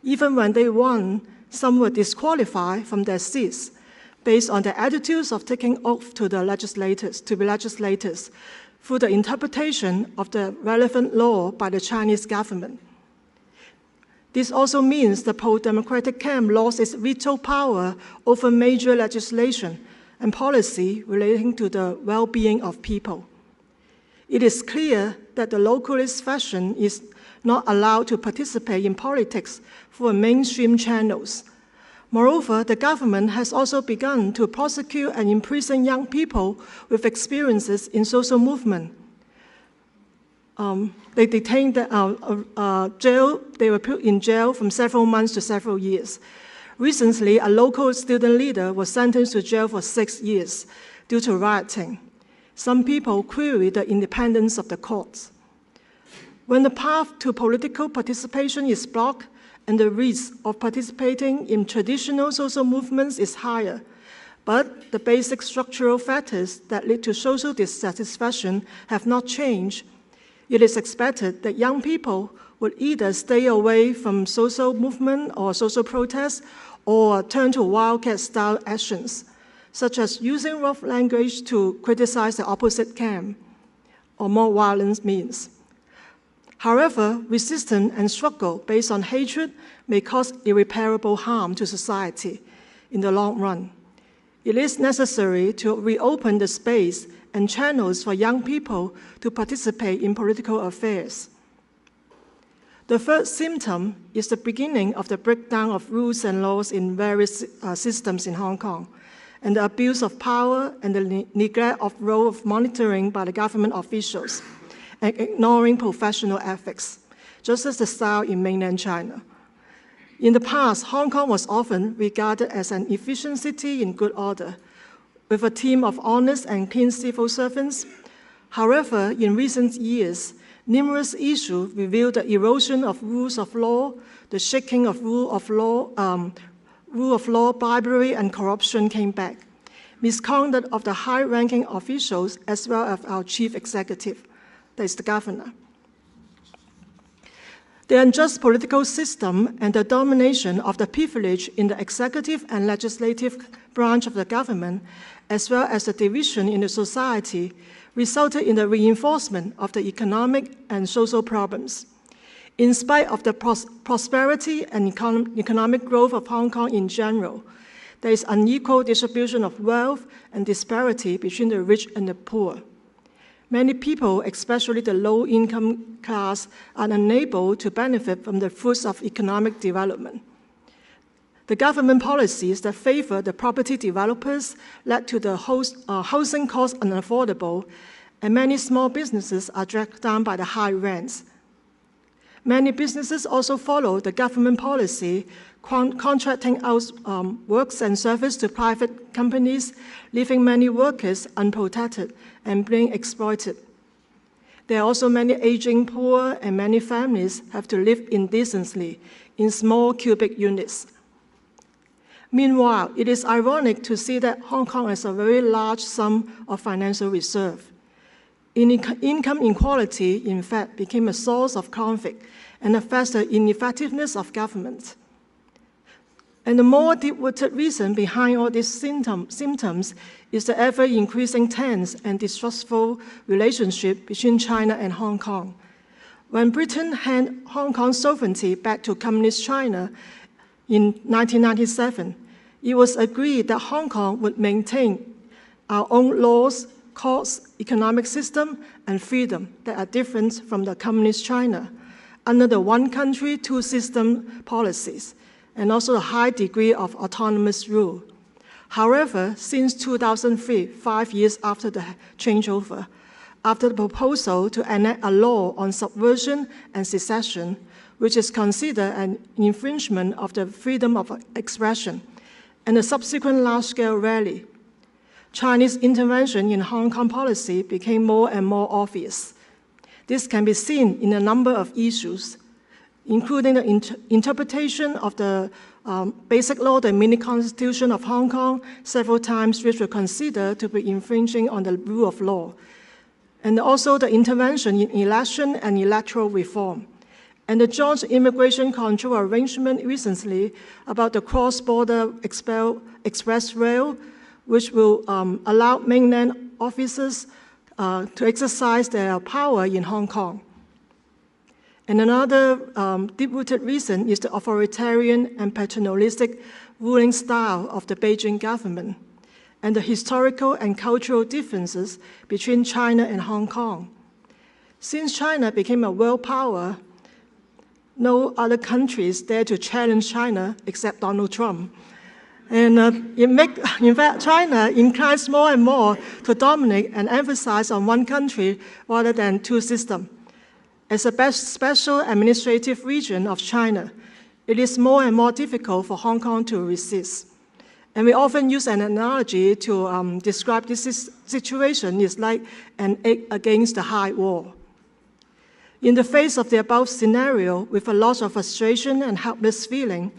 Even when they won, some were disqualified from their seats based on their attitudes of taking oath to be legislators through the interpretation of the relevant law by the Chinese government. This also means the pro-democratic camp lost its veto power over major legislation and policy relating to the well-being of people. It is clear that the localist faction is not allowed to participate in politics through mainstream channels. Moreover, the government has also begun to prosecute and imprison young people with experiences in social movement. They detained they were put in jail from several months to several years. Recently, a local student leader was sentenced to jail for 6 years due to rioting. Some people query the independence of the courts. When the path to political participation is blocked and the risk of participating in traditional social movements is higher, but the basic structural factors that lead to social dissatisfaction have not changed, it is expected that young people would either stay away from social movement or social protests or turn to wildcat-style actions, such as using rough language to criticize the opposite camp, or more violent means. However, resistance and struggle based on hatred may cause irreparable harm to society in the long run. It is necessary to reopen the space and channels for young people to participate in political affairs. The third symptom is the beginning of the breakdown of rules and laws in various systems in Hong Kong, and the abuse of power and the neglect of role of monitoring by the government officials, and ignoring professional ethics, just as the style in mainland China. In the past, Hong Kong was often regarded as an efficient city in good order, with a team of honest and clean civil servants. However, in recent years, numerous issues revealed the erosion of rules of law, the shaking of rule of law, bribery, and corruption came back. Misconduct of the high-ranking officials as well as our chief executive, that is the governor. The unjust political system and the domination of the privilege in the executive and legislative branch of the government, as well as the division in the society, resulted in the reinforcement of the economic and social problems. In spite of the prosperity and economic growth of Hong Kong in general, there is unequal distribution of wealth and disparity between the rich and the poor. Many people, especially the low-income class, are unable to benefit from the fruits of economic development. The government policies that favor the property developers led to the housing costs unaffordable, and many small businesses are dragged down by the high rents. Many businesses also follow the government policy, contracting out works and services to private companies, leaving many workers unprotected and being exploited. There are also many aging poor, and many families have to live indecently in small cubic units. Meanwhile, it is ironic to see that Hong Kong has a very large sum of financial reserve. Income inequality, in fact, became a source of conflict and affects the ineffectiveness of government. And the more deep-rooted reason behind all these symptoms is the ever-increasing tense and distrustful relationship between China and Hong Kong. When Britain handed Hong Kong's sovereignty back to Communist China in 1997, it was agreed that Hong Kong would maintain our own laws, courts, economic system, and freedom that are different from the communist China under the one country, two system policies, and also a high degree of autonomous rule. However, since 2003, 5 years after the changeover, after the proposal to enact a law on subversion and secession, which is considered an infringement of the freedom of expression, and the subsequent large-scale rally, Chinese intervention in Hong Kong policy became more and more obvious. This can be seen in a number of issues, including the interpretation of the Basic Law, the mini-constitution of Hong Kong, several times which were considered to be infringing on the rule of law, and also the intervention in election and electoral reform, and the joint immigration control arrangement recently about the cross-border express rail, which will allow mainland officers to exercise their power in Hong Kong. And another deep-rooted reason is the authoritarian and paternalistic ruling style of the Beijing government and the historical and cultural differences between China and Hong Kong. Since China became a world power, no other countries dare to challenge China except Donald Trump. And in fact, China inclines more and more to dominate and emphasize on one country rather than two systems. As a special administrative region of China, it is more and more difficult for Hong Kong to resist. And we often use an analogy to describe this situation is like an egg against a high wall. In the face of the above scenario, with a lot of frustration and helpless feeling,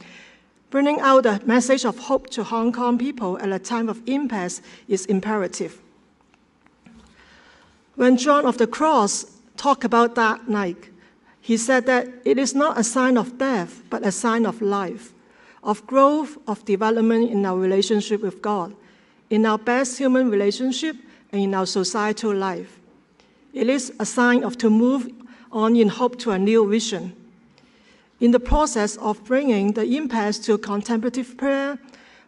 bringing out a message of hope to Hong Kong people at a time of impasse is imperative. When John of the Cross talked about that night, he said that it is not a sign of death, but a sign of life, of growth, of development in our relationship with God, in our best human relationship, and in our societal life. It is a sign of to move on in hope to a new vision. In the process of bringing the impasse to contemplative prayer,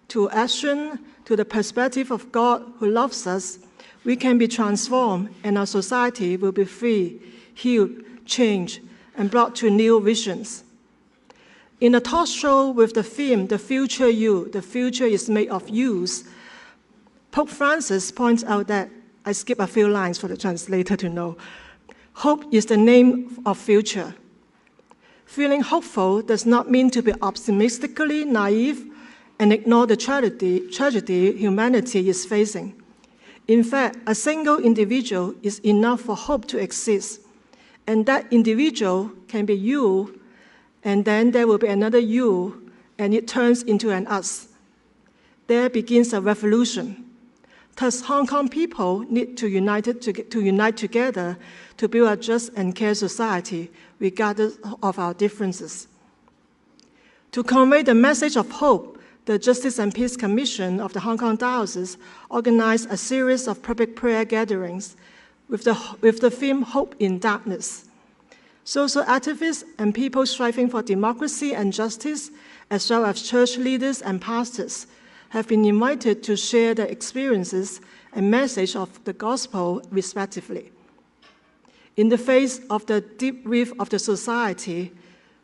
to action, to the perspective of God who loves us, we can be transformed and our society will be free, healed, changed, and brought to new visions. In a talk show with the theme, The Future You, the future is made of yous, Pope Francis points out that, I skip a few lines for the translator to know, hope is the name of future. Feeling hopeful does not mean to be optimistically naive and ignore the tragedy humanity is facing. In fact, a single individual is enough for hope to exist, and that individual can be you, and then there will be another you, and it turns into an us. There begins a revolution. Thus, Hong Kong people need to unite together to build a just and care society, regardless of our differences. To convey the message of hope, the Justice and Peace Commission of the Hong Kong Diocese organized a series of public prayer gatherings with the theme Hope in Darkness. Social activists and people striving for democracy and justice, as well as church leaders and pastors, have been invited to share their experiences and message of the gospel respectively. In the face of the deep rift of the society,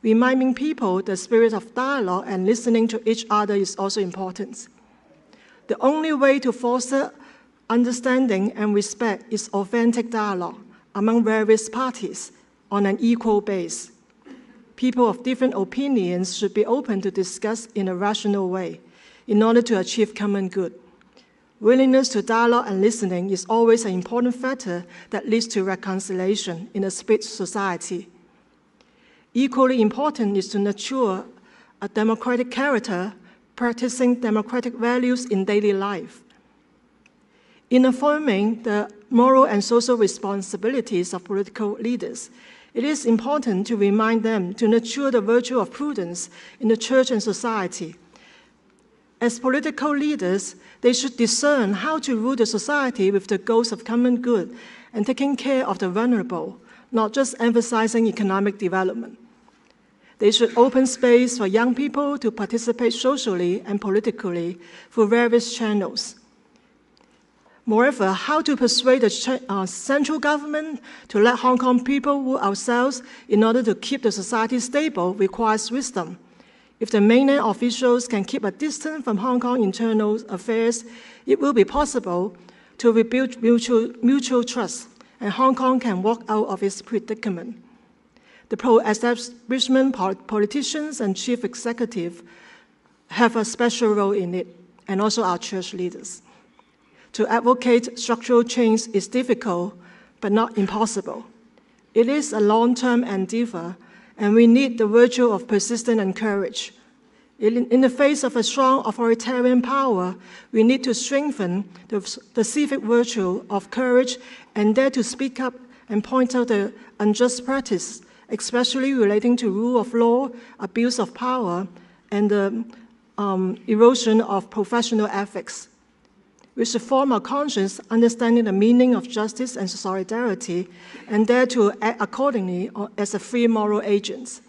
reminding people the spirit of dialogue and listening to each other is also important. The only way to foster understanding and respect is authentic dialogue among various parties on an equal base. People of different opinions should be open to discuss in a rational way in order to achieve common good. Willingness to dialogue and listening is always an important factor that leads to reconciliation in a split society. Equally important is to nurture a democratic character, practicing democratic values in daily life. In affirming the moral and social responsibilities of political leaders, it is important to remind them to nurture the virtue of prudence in the church and society. As political leaders, they should discern how to rule the society with the goals of common good and taking care of the vulnerable, not just emphasizing economic development. They should open space for young people to participate socially and politically through various channels. Moreover, how to persuade the central government to let Hong Kong people rule ourselves in order to keep the society stable requires wisdom. If the mainland officials can keep a distance from Hong Kong internal affairs, it will be possible to rebuild mutual trust, and Hong Kong can walk out of its predicament. The pro-establishment politicians and chief executive have a special role in it, and also our church leaders. To advocate structural change is difficult, but not impossible. It is a long-term endeavor, and we need the virtue of persistence and courage. In the face of a strong authoritarian power, we need to strengthen the civic virtue of courage and dare to speak up and point out the unjust practice, especially relating to rule of law, abuse of power, and the erosion of professional ethics. We should form a conscience understanding the meaning of justice and solidarity and dare to act accordingly as a free moral agents.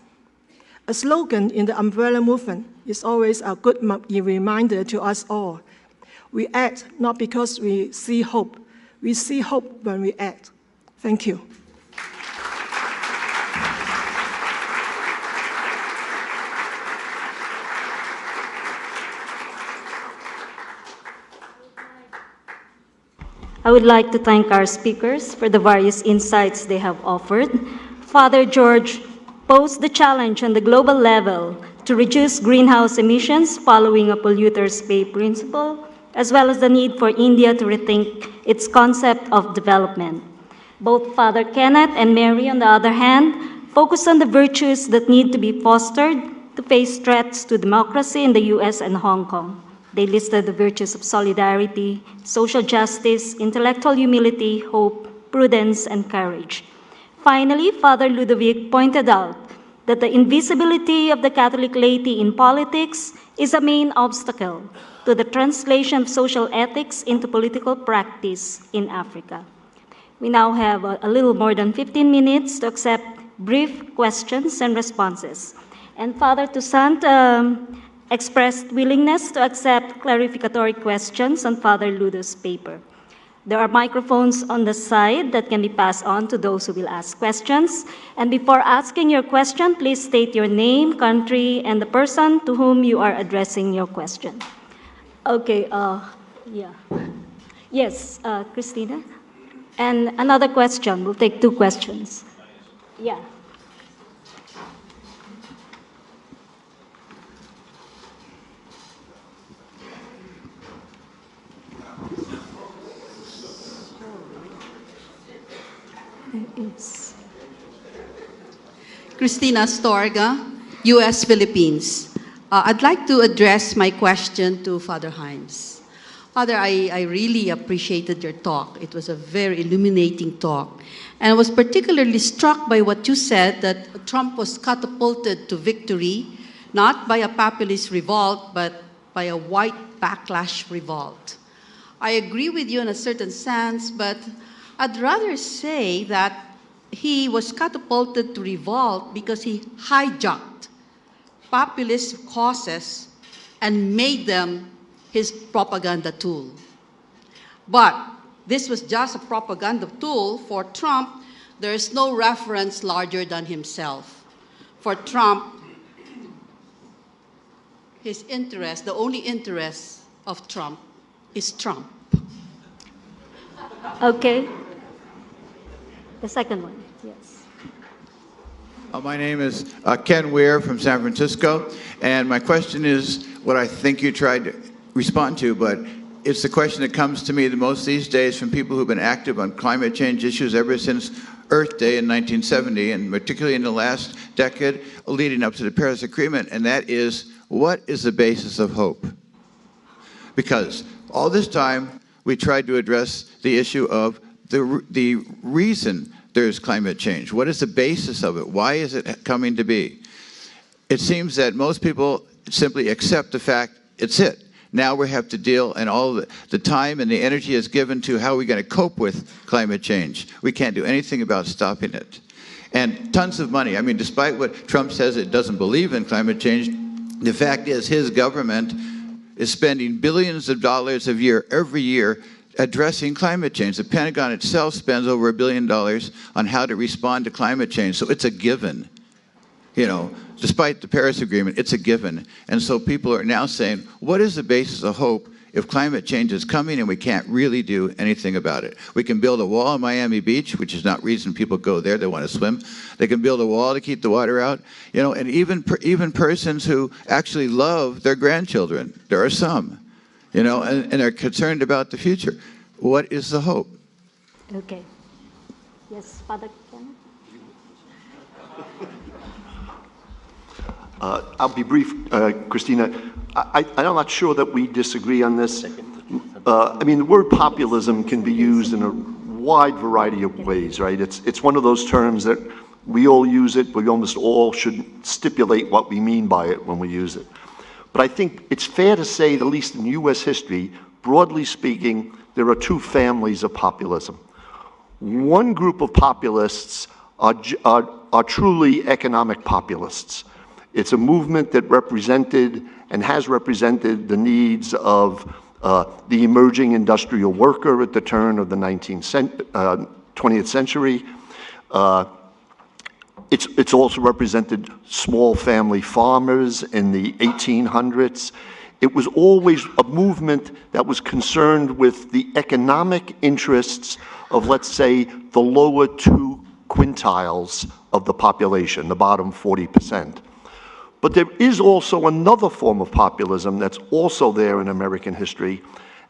A slogan in the umbrella movement is always a good reminder to us all. We act not because we see hope when we act. Thank you. I would like to thank our speakers for the various insights they have offered. Father George posed the challenge on the global level to reduce greenhouse emissions following a polluters pay principle, as well as the need for India to rethink its concept of development. Both Father Kenneth and Mary, on the other hand, focused on the virtues that need to be fostered to face threats to democracy in the US and Hong Kong. They listed the virtues of solidarity, social justice, intellectual humility, hope, prudence, and courage. Finally, Father Ludovic pointed out that the invisibility of the Catholic laity in politics is a main obstacle to the translation of social ethics into political practice in Africa. We now have a little more than 15 minutes to accept brief questions and responses. And Father Toussaint expressed willingness to accept clarificatory questions on Father Ludo's paper. There are microphones on the side that can be passed on to those who will ask questions. And before asking your question, please state your name, country, and the person to whom you are addressing your question. Okay, yeah. Yes, Christina? And another question, we'll take two questions. Yeah. Christina Storga, U.S. Philippines. I'd like to address my question to Father Himes. Father, I really appreciated your talk. It was a very illuminating talk. And I was particularly struck by what you said, that Trump was catapulted to victory, not by a populist revolt, but by a white backlash revolt. I agree with you in a certain sense, but I'd rather say that he was catapulted to revolt because he hijacked populist causes and made them his propaganda tool. But this was just a propaganda tool. For Trump, there is no reference larger than himself. For Trump, his interest, the only interest of Trump, is Trump. Okay. The second one, yes. My name is Ken Weir from San Francisco, and my question is what I think you tried to respond to, but it's the question that comes to me the most these days from people who've been active on climate change issues ever since Earth Day in 1970, and particularly in the last decade leading up to the Paris Agreement, and that is, what is the basis of hope? Because all this time we tried to address the issue of the reason there's climate change. What is the basis of it? Why is it coming to be? It seems that most people simply accept the fact it's it. Now we have to deal, and all the time and the energy is given to how we're going to cope with climate change. We can't do anything about stopping it. And tons of money. I mean, despite what Trump says, it doesn't believe in climate change, the fact is his government is spending billions of dollars every year addressing climate change. The Pentagon itself spends over $1 billion on how to respond to climate change. So it's a given. You know, despite the Paris Agreement, it's a given. And so people are now saying, what is the basis of hope if climate change is coming and we can't really do anything about it? We can build a wall on Miami Beach, which is not reason people go there, they want to swim. They can build a wall to keep the water out. You know, and even persons who actually love their grandchildren, there are some, you know, and are concerned about the future. What is the hope? Okay. Yes, Father Ken? I'll be brief, Christina. I'm not sure that we disagree on this. I mean, the word populism can be used in a wide variety of ways, right? It's one of those terms that we all use it, but we almost all should stipulate what we mean by it when we use it. But I think it's fair to say, at least in U.S. history, broadly speaking, there are two families of populism. One group of populists are truly economic populists. It's a movement that represented and has represented the needs of the emerging industrial worker at the turn of the 20th century. It's also represented small family farmers in the 1800s. It was always a movement that was concerned with the economic interests of, let's say, the lower 2 quintiles of the population, the bottom 40%. But there is also another form of populism that's also there in American history,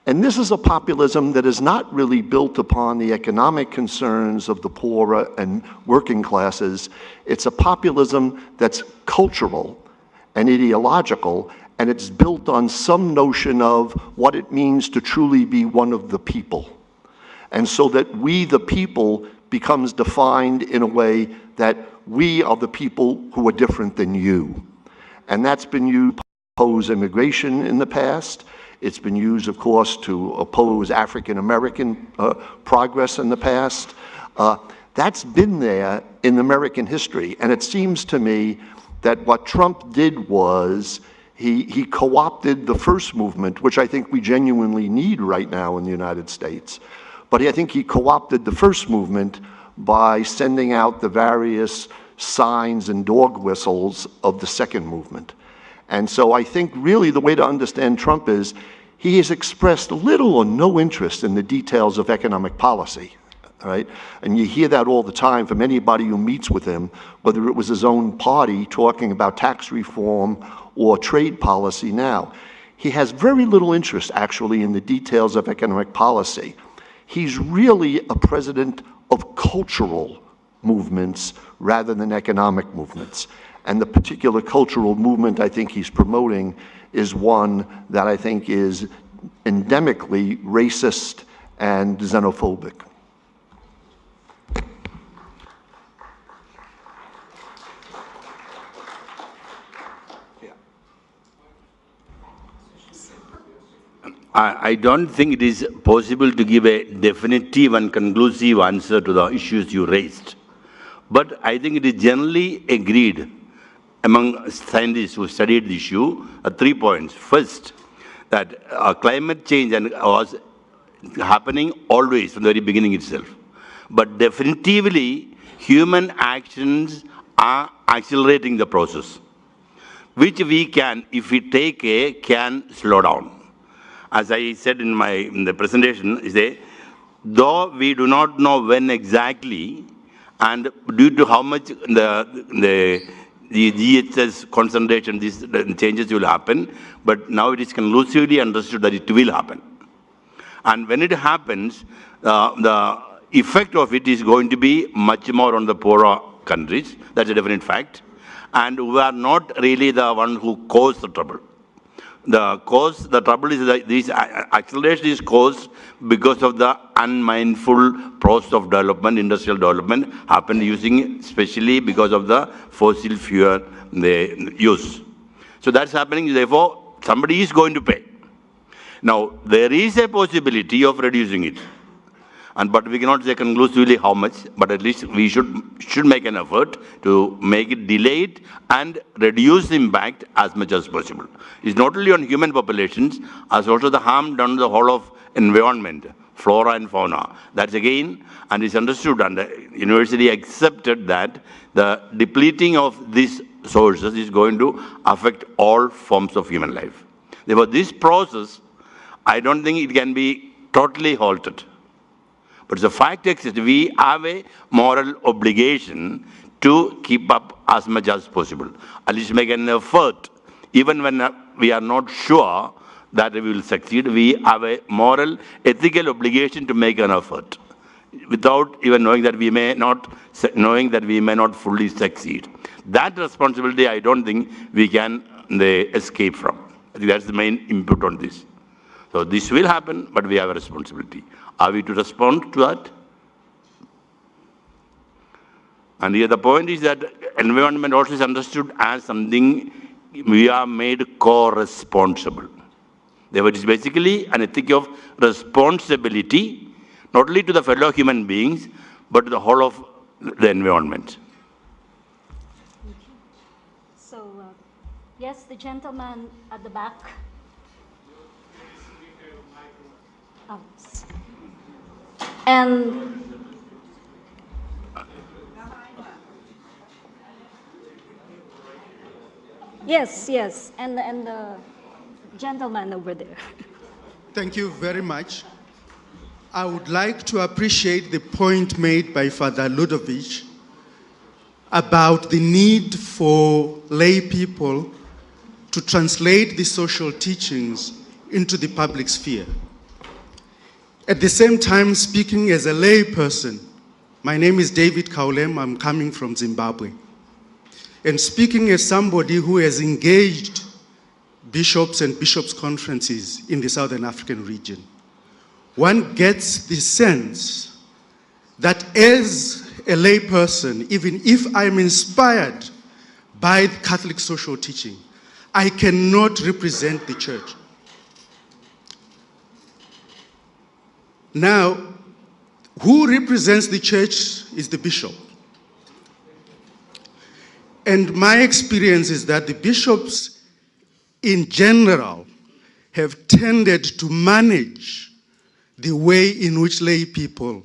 and this is a populism that is not really built upon the economic concerns of the poorer and working classes. It's a populism that's cultural and ideological, and it's built on some notion of what it means to truly be one of the people. And so that we, the people, becomes defined in a way that we are the people who are different than you. And that's been used to oppose immigration in the past. It's been used, of course, to oppose African-American progress in the past. That's been there in American history. And it seems to me that what Trump did was he co-opted the first movement, which I think we genuinely need right now in the United States. But I think he co-opted the first movement by sending out the various signs and dog whistles of the second movement. And so I think really the way to understand Trump is he has expressed little or no interest in the details of economic policy, right? And you hear that all the time from anybody who meets with him, whether it was his own party talking about tax reform or trade policy now. He has very little interest actually in the details of economic policy. He's really a president of cultural movements rather than economic movements. And the particular cultural movement I think he's promoting is one that I think is endemically racist and xenophobic. I don't think it is possible to give a definitive and conclusive answer to the issues you raised. But I think it is generally agreed among scientists who studied the issue 3 points. First, that climate change was happening always from the very beginning itself. But definitively, human actions are accelerating the process, which we can, if we take can slow down. As I said in the presentation, is that though we do not know when exactly, and due to how much the GHS concentration, these changes will happen, but now it is conclusively understood that it will happen. And when it happens, the effect of it is going to be much more on the poorer countries. That's a definite fact. And we are not really the one who caused the trouble. The trouble is that this acceleration is caused because of the unmindful process of development, industrial development, happened using, especially because of the fossil fuel use. So that's happening, therefore, somebody is going to pay. Now, there is a possibility of reducing it. But we cannot say conclusively how much, but at least we should make an effort to make it delayed and reduce the impact as much as possible. It's not only on human populations, as also the harm done to the whole of environment, flora and fauna. That's again, and it's understood, and the university accepted that the depleting of these sources is going to affect all forms of human life. Therefore, this process, I don't think it can be totally halted. But the fact exists, we have a moral obligation to keep up as much as possible. At least make an effort. Even when we are not sure that we will succeed, we have a moral, ethical obligation to make an effort, without even knowing that we may not fully succeed. That responsibility, I don't think we can escape from. I think that's the main input on this. So this will happen, but we have a responsibility. Are we to respond to that? And here the point is that environment also is understood as something we are made co-responsible. Therefore, it is basically an ethic of responsibility, not only to the fellow human beings, but to the whole of the environment. So, yes, the gentleman at the back. Oh. And yes, and the gentleman over there. Thank you very much. I would like to appreciate the point made by Father Ludovic about the need for lay people to translate the social teachings into the public sphere. At the same time, speaking as a lay person, my name is David Kaulem, I'm coming from Zimbabwe. And speaking as somebody who has engaged bishops and bishops' conferences in the Southern African region, one gets the sense that as a lay person, even if I'm inspired by the Catholic social teaching, I cannot represent the church. Now, who represents the church is the bishop. And my experience is that the bishops in general have tended to manage the way in which lay people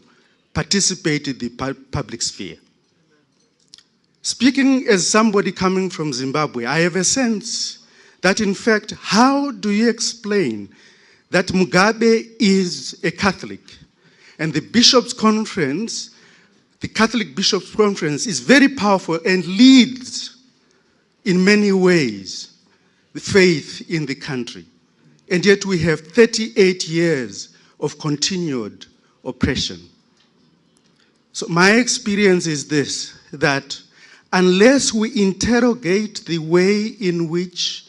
participate in the public sphere. Speaking as somebody coming from Zimbabwe, I have a sense that in fact, how do you explain that Mugabe is a Catholic and the Bishops' Conference, the Catholic Bishops' Conference is very powerful and leads in many ways the faith in the country. And yet we have 38 years of continued oppression. So my experience is this, that unless we interrogate the way in which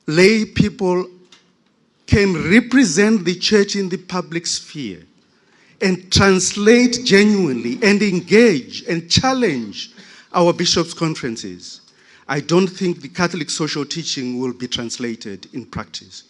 lay people can represent the church in the public sphere and translate genuinely and engage and challenge our bishops' conferences, I don't think the Catholic social teaching will be translated in practice.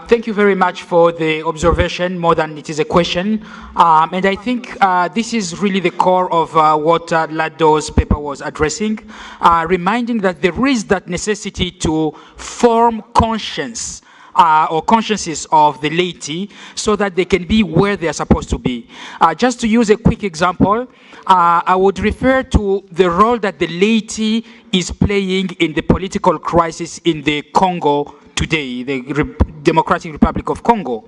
Thank you very much for the observation, more than it is a question. And I think this is really the core of what Lado's paper was addressing, reminding that there is that necessity to form conscience or consciences of the laity so that they can be where they are supposed to be. Just to use a quick example, I would refer to the role that the laity is playing in the political crisis in the Congo today, the Democratic Republic of Congo.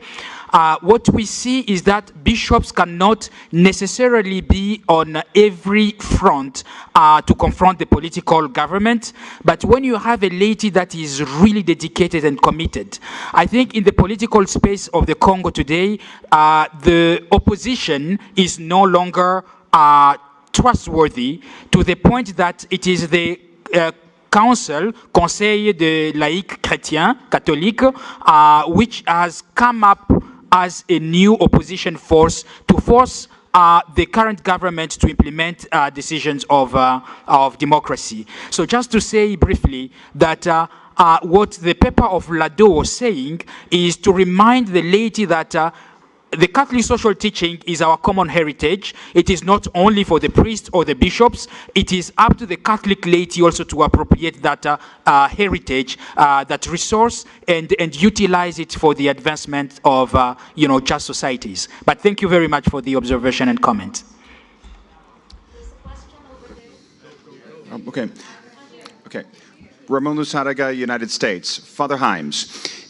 What we see is that bishops cannot necessarily be on every front to confront the political government, but when you have a laity that is really dedicated and committed, I think in the political space of the Congo today, the opposition is no longer trustworthy to the point that it is the Conseil de laïcs chrétiens, catholique, which has come up as a new opposition force to force the current government to implement decisions of democracy. So just to say briefly that what the paper of Lado was saying is to remind the laity that the Catholic social teaching is our common heritage. It is not only for the priests or the bishops. It is up to the Catholic laity also to appropriate that heritage, that resource, and utilize it for the advancement of just societies. But thank you very much for the observation and comment. Okay. Ramon Lusaraga, United States. Father Himes.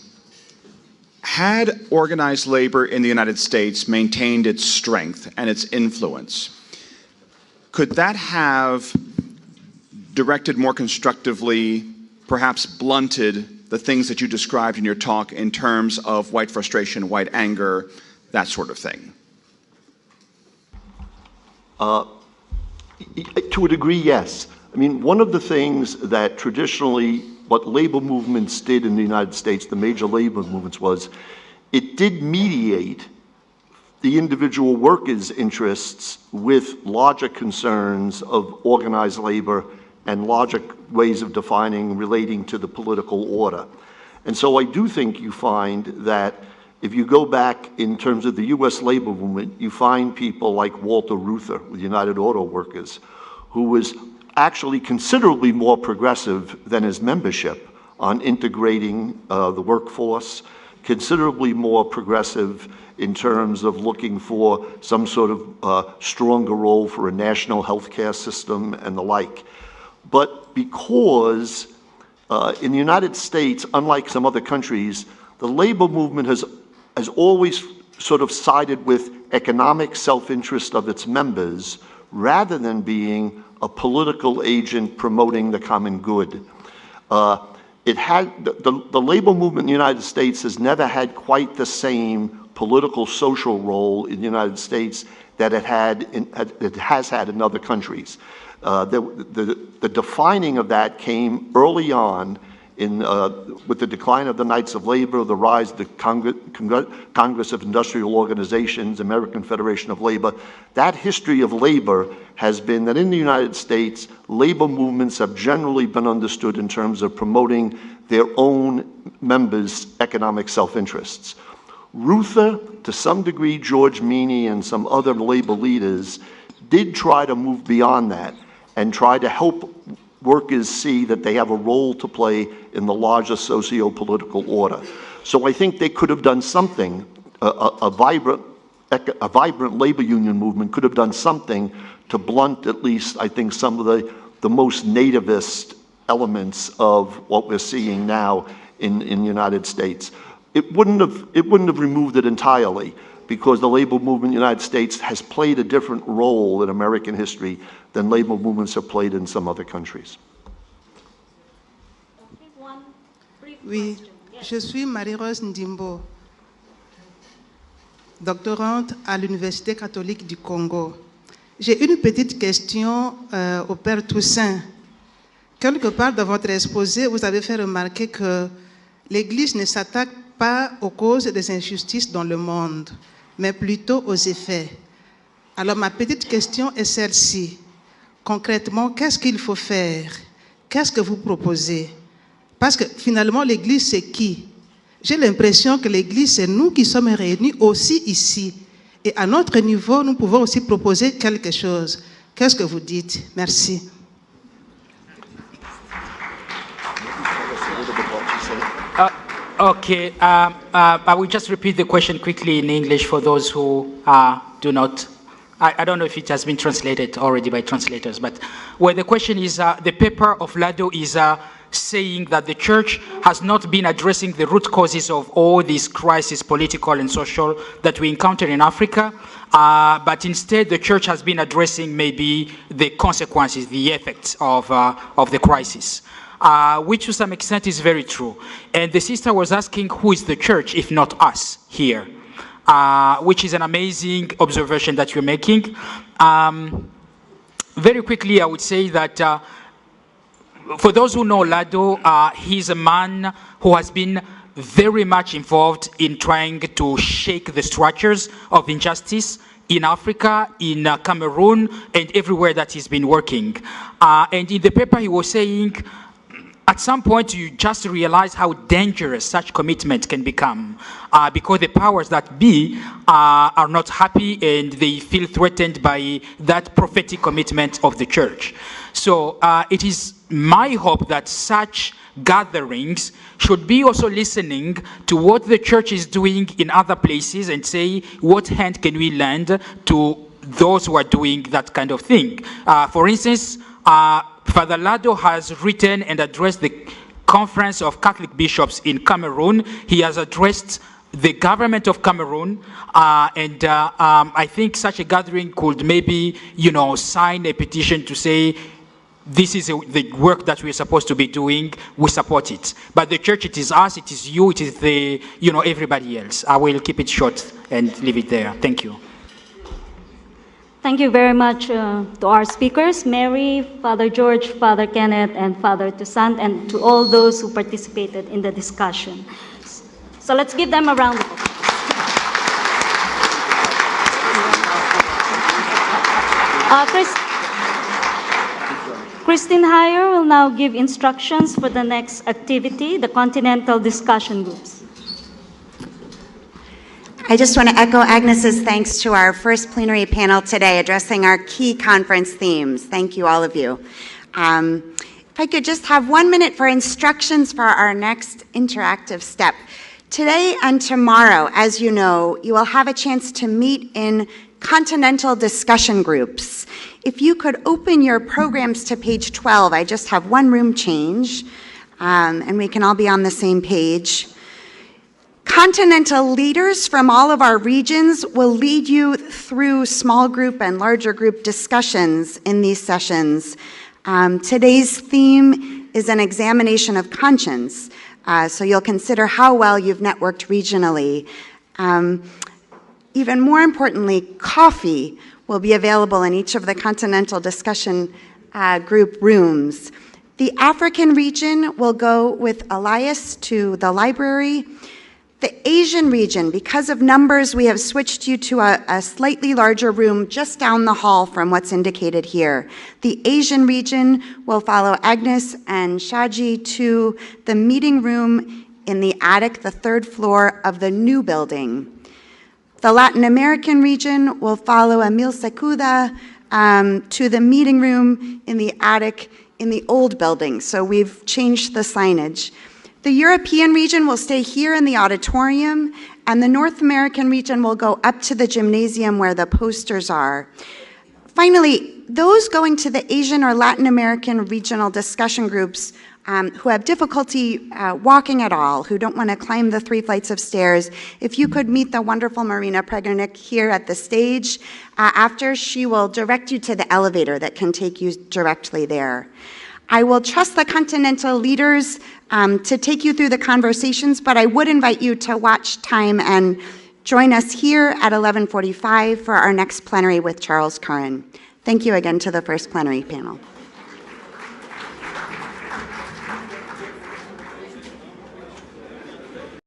Had organized labor in the United States maintained its strength and its influence, could that have directed more constructively, perhaps blunted the things that you described in your talk in terms of white frustration, white anger, that sort of thing? To a degree, yes. I mean, one of the things that traditionally what labor movements did in the United States, the major labor movements, was it did mediate the individual workers' interests with larger concerns of organized labor and larger ways of defining relating to the political order. And so I do think you find that if you go back in terms of the U.S. labor movement, you find people like Walter Reuther with United Auto Workers, who was actually considerably more progressive than his membership on integrating the workforce, considerably more progressive in terms of looking for some sort of stronger role for a national health care system and the like. But because in the United States, unlike some other countries, the labor movement has always sort of sided with economic self-interest of its members rather than being a political agent promoting the common good. The labor movement in the United States has never had quite the same political social role in the United States that it has had in other countries. The defining of that came early on with the decline of the Knights of Labor, the rise of the Congress of Industrial Organizations, American Federation of Labor. That history of labor has been that in the United States, labor movements have generally been understood in terms of promoting their own members' economic self-interests. Reuther, to some degree, George Meany and some other labor leaders did try to move beyond that and try to help workers see that they have a role to play in the larger socio-political order. So I think they could have done something, a vibrant labor union movement could have done something to blunt at least, I think, some of the most nativist elements of what we're seeing now in the United States. It wouldn't have removed it entirely, because the labor movement in the United States has played a different role in American history than labor movements have played in some other countries. Oui, je suis Marie-Rose Ndimbo, doctorante à l'Université catholique du Congo. J'ai une petite question au Père Toussaint. Quelque part dans votre exposé, vous avez fait remarquer que l'Église ne s'attaque pas aux causes des injustices dans le monde, mais plutôt aux effets. Alors ma petite question est celle-ci. Concrètement, qu'est-ce qu'il faut faire? Qu'est-ce que vous proposez? Parce que finalement, l'Église, c'est qui? J'ai l'impression que l'Église, c'est nous qui sommes réunis aussi ici. Et à notre niveau, nous pouvons aussi proposer quelque chose. Qu'est-ce que vous dites? Merci. Okay, I will just repeat the question quickly in English for those who do not. I don't know if it has been translated already by translators, but where the question is, the paper of Lado is saying that the church has not been addressing the root causes of all these crises, political and social, that we encounter in Africa, but instead the church has been addressing maybe the consequences, the effects of the crisis. Which to some extent is very true. And the sister was asking, who is the church if not us here? Which is an amazing observation that you're making. Very quickly, I would say that for those who know Lado, he's a man who has been very much involved in trying to shake the structures of injustice in Africa, in Cameroon, and everywhere that he's been working. And in the paper, he was saying, at some point you just realize how dangerous such commitment can become, because the powers that be are not happy and they feel threatened by that prophetic commitment of the church. So it is my hope that such gatherings should be also listening to what the church is doing in other places and say, what hand can we lend to those who are doing that kind of thing? For instance, Father Lado has written and addressed the Conference of Catholic Bishops in Cameroon. He has addressed the government of Cameroon, and I think such a gathering could maybe, sign a petition to say, this is the work that we're supposed to be doing, we support it. But the church, it is us, it is you, it is the, everybody else. I will keep it short and leave it there. Thank you. Thank you very much to our speakers, Mary, Father George, Father Kenneth, and Father Toussaint, and to all those who participated in the discussion. So let's give them a round of applause. Christine Heyer will now give instructions for the next activity, the Continental Discussion Groups. I just want to echo Agnes's thanks to our first plenary panel today addressing our key conference themes. Thank you, all of you. If I could just have 1 minute for instructions for our next interactive step. Today and tomorrow, as you know, you will have a chance to meet in continental discussion groups. If you could open your programs to page 12, I just have one room change, and we can all be on the same page. Continental leaders from all of our regions will lead you through small group and larger group discussions in these sessions. Today's theme is an examination of conscience, so you'll consider how well you've networked regionally. Even more importantly, coffee will be available in each of the continental discussion group rooms. The African region will go with Elias to the library. The Asian region, because of numbers, we have switched you to a slightly larger room just down the hall from what's indicated here. The Asian region will follow Agnes and Shaji to the meeting room in the attic, the 3rd floor of the new building. The Latin American region will follow Emil Secuda to the meeting room in the attic in the old building, so we've changed the signage. The European region will stay here in the auditorium, and the North American region will go up to the gymnasium where the posters are. Finally, those going to the Asian or Latin American regional discussion groups who have difficulty walking at all, who don't want to climb the 3 flights of stairs, if you could meet the wonderful Marina Pregernik here at the stage, after she will direct you to the elevator that can take you directly there. I will trust the continental leaders to take you through the conversations, but I would invite you to watch time and join us here at 11:45 for our next plenary with Charles Curran. Thank you again to the first plenary panel.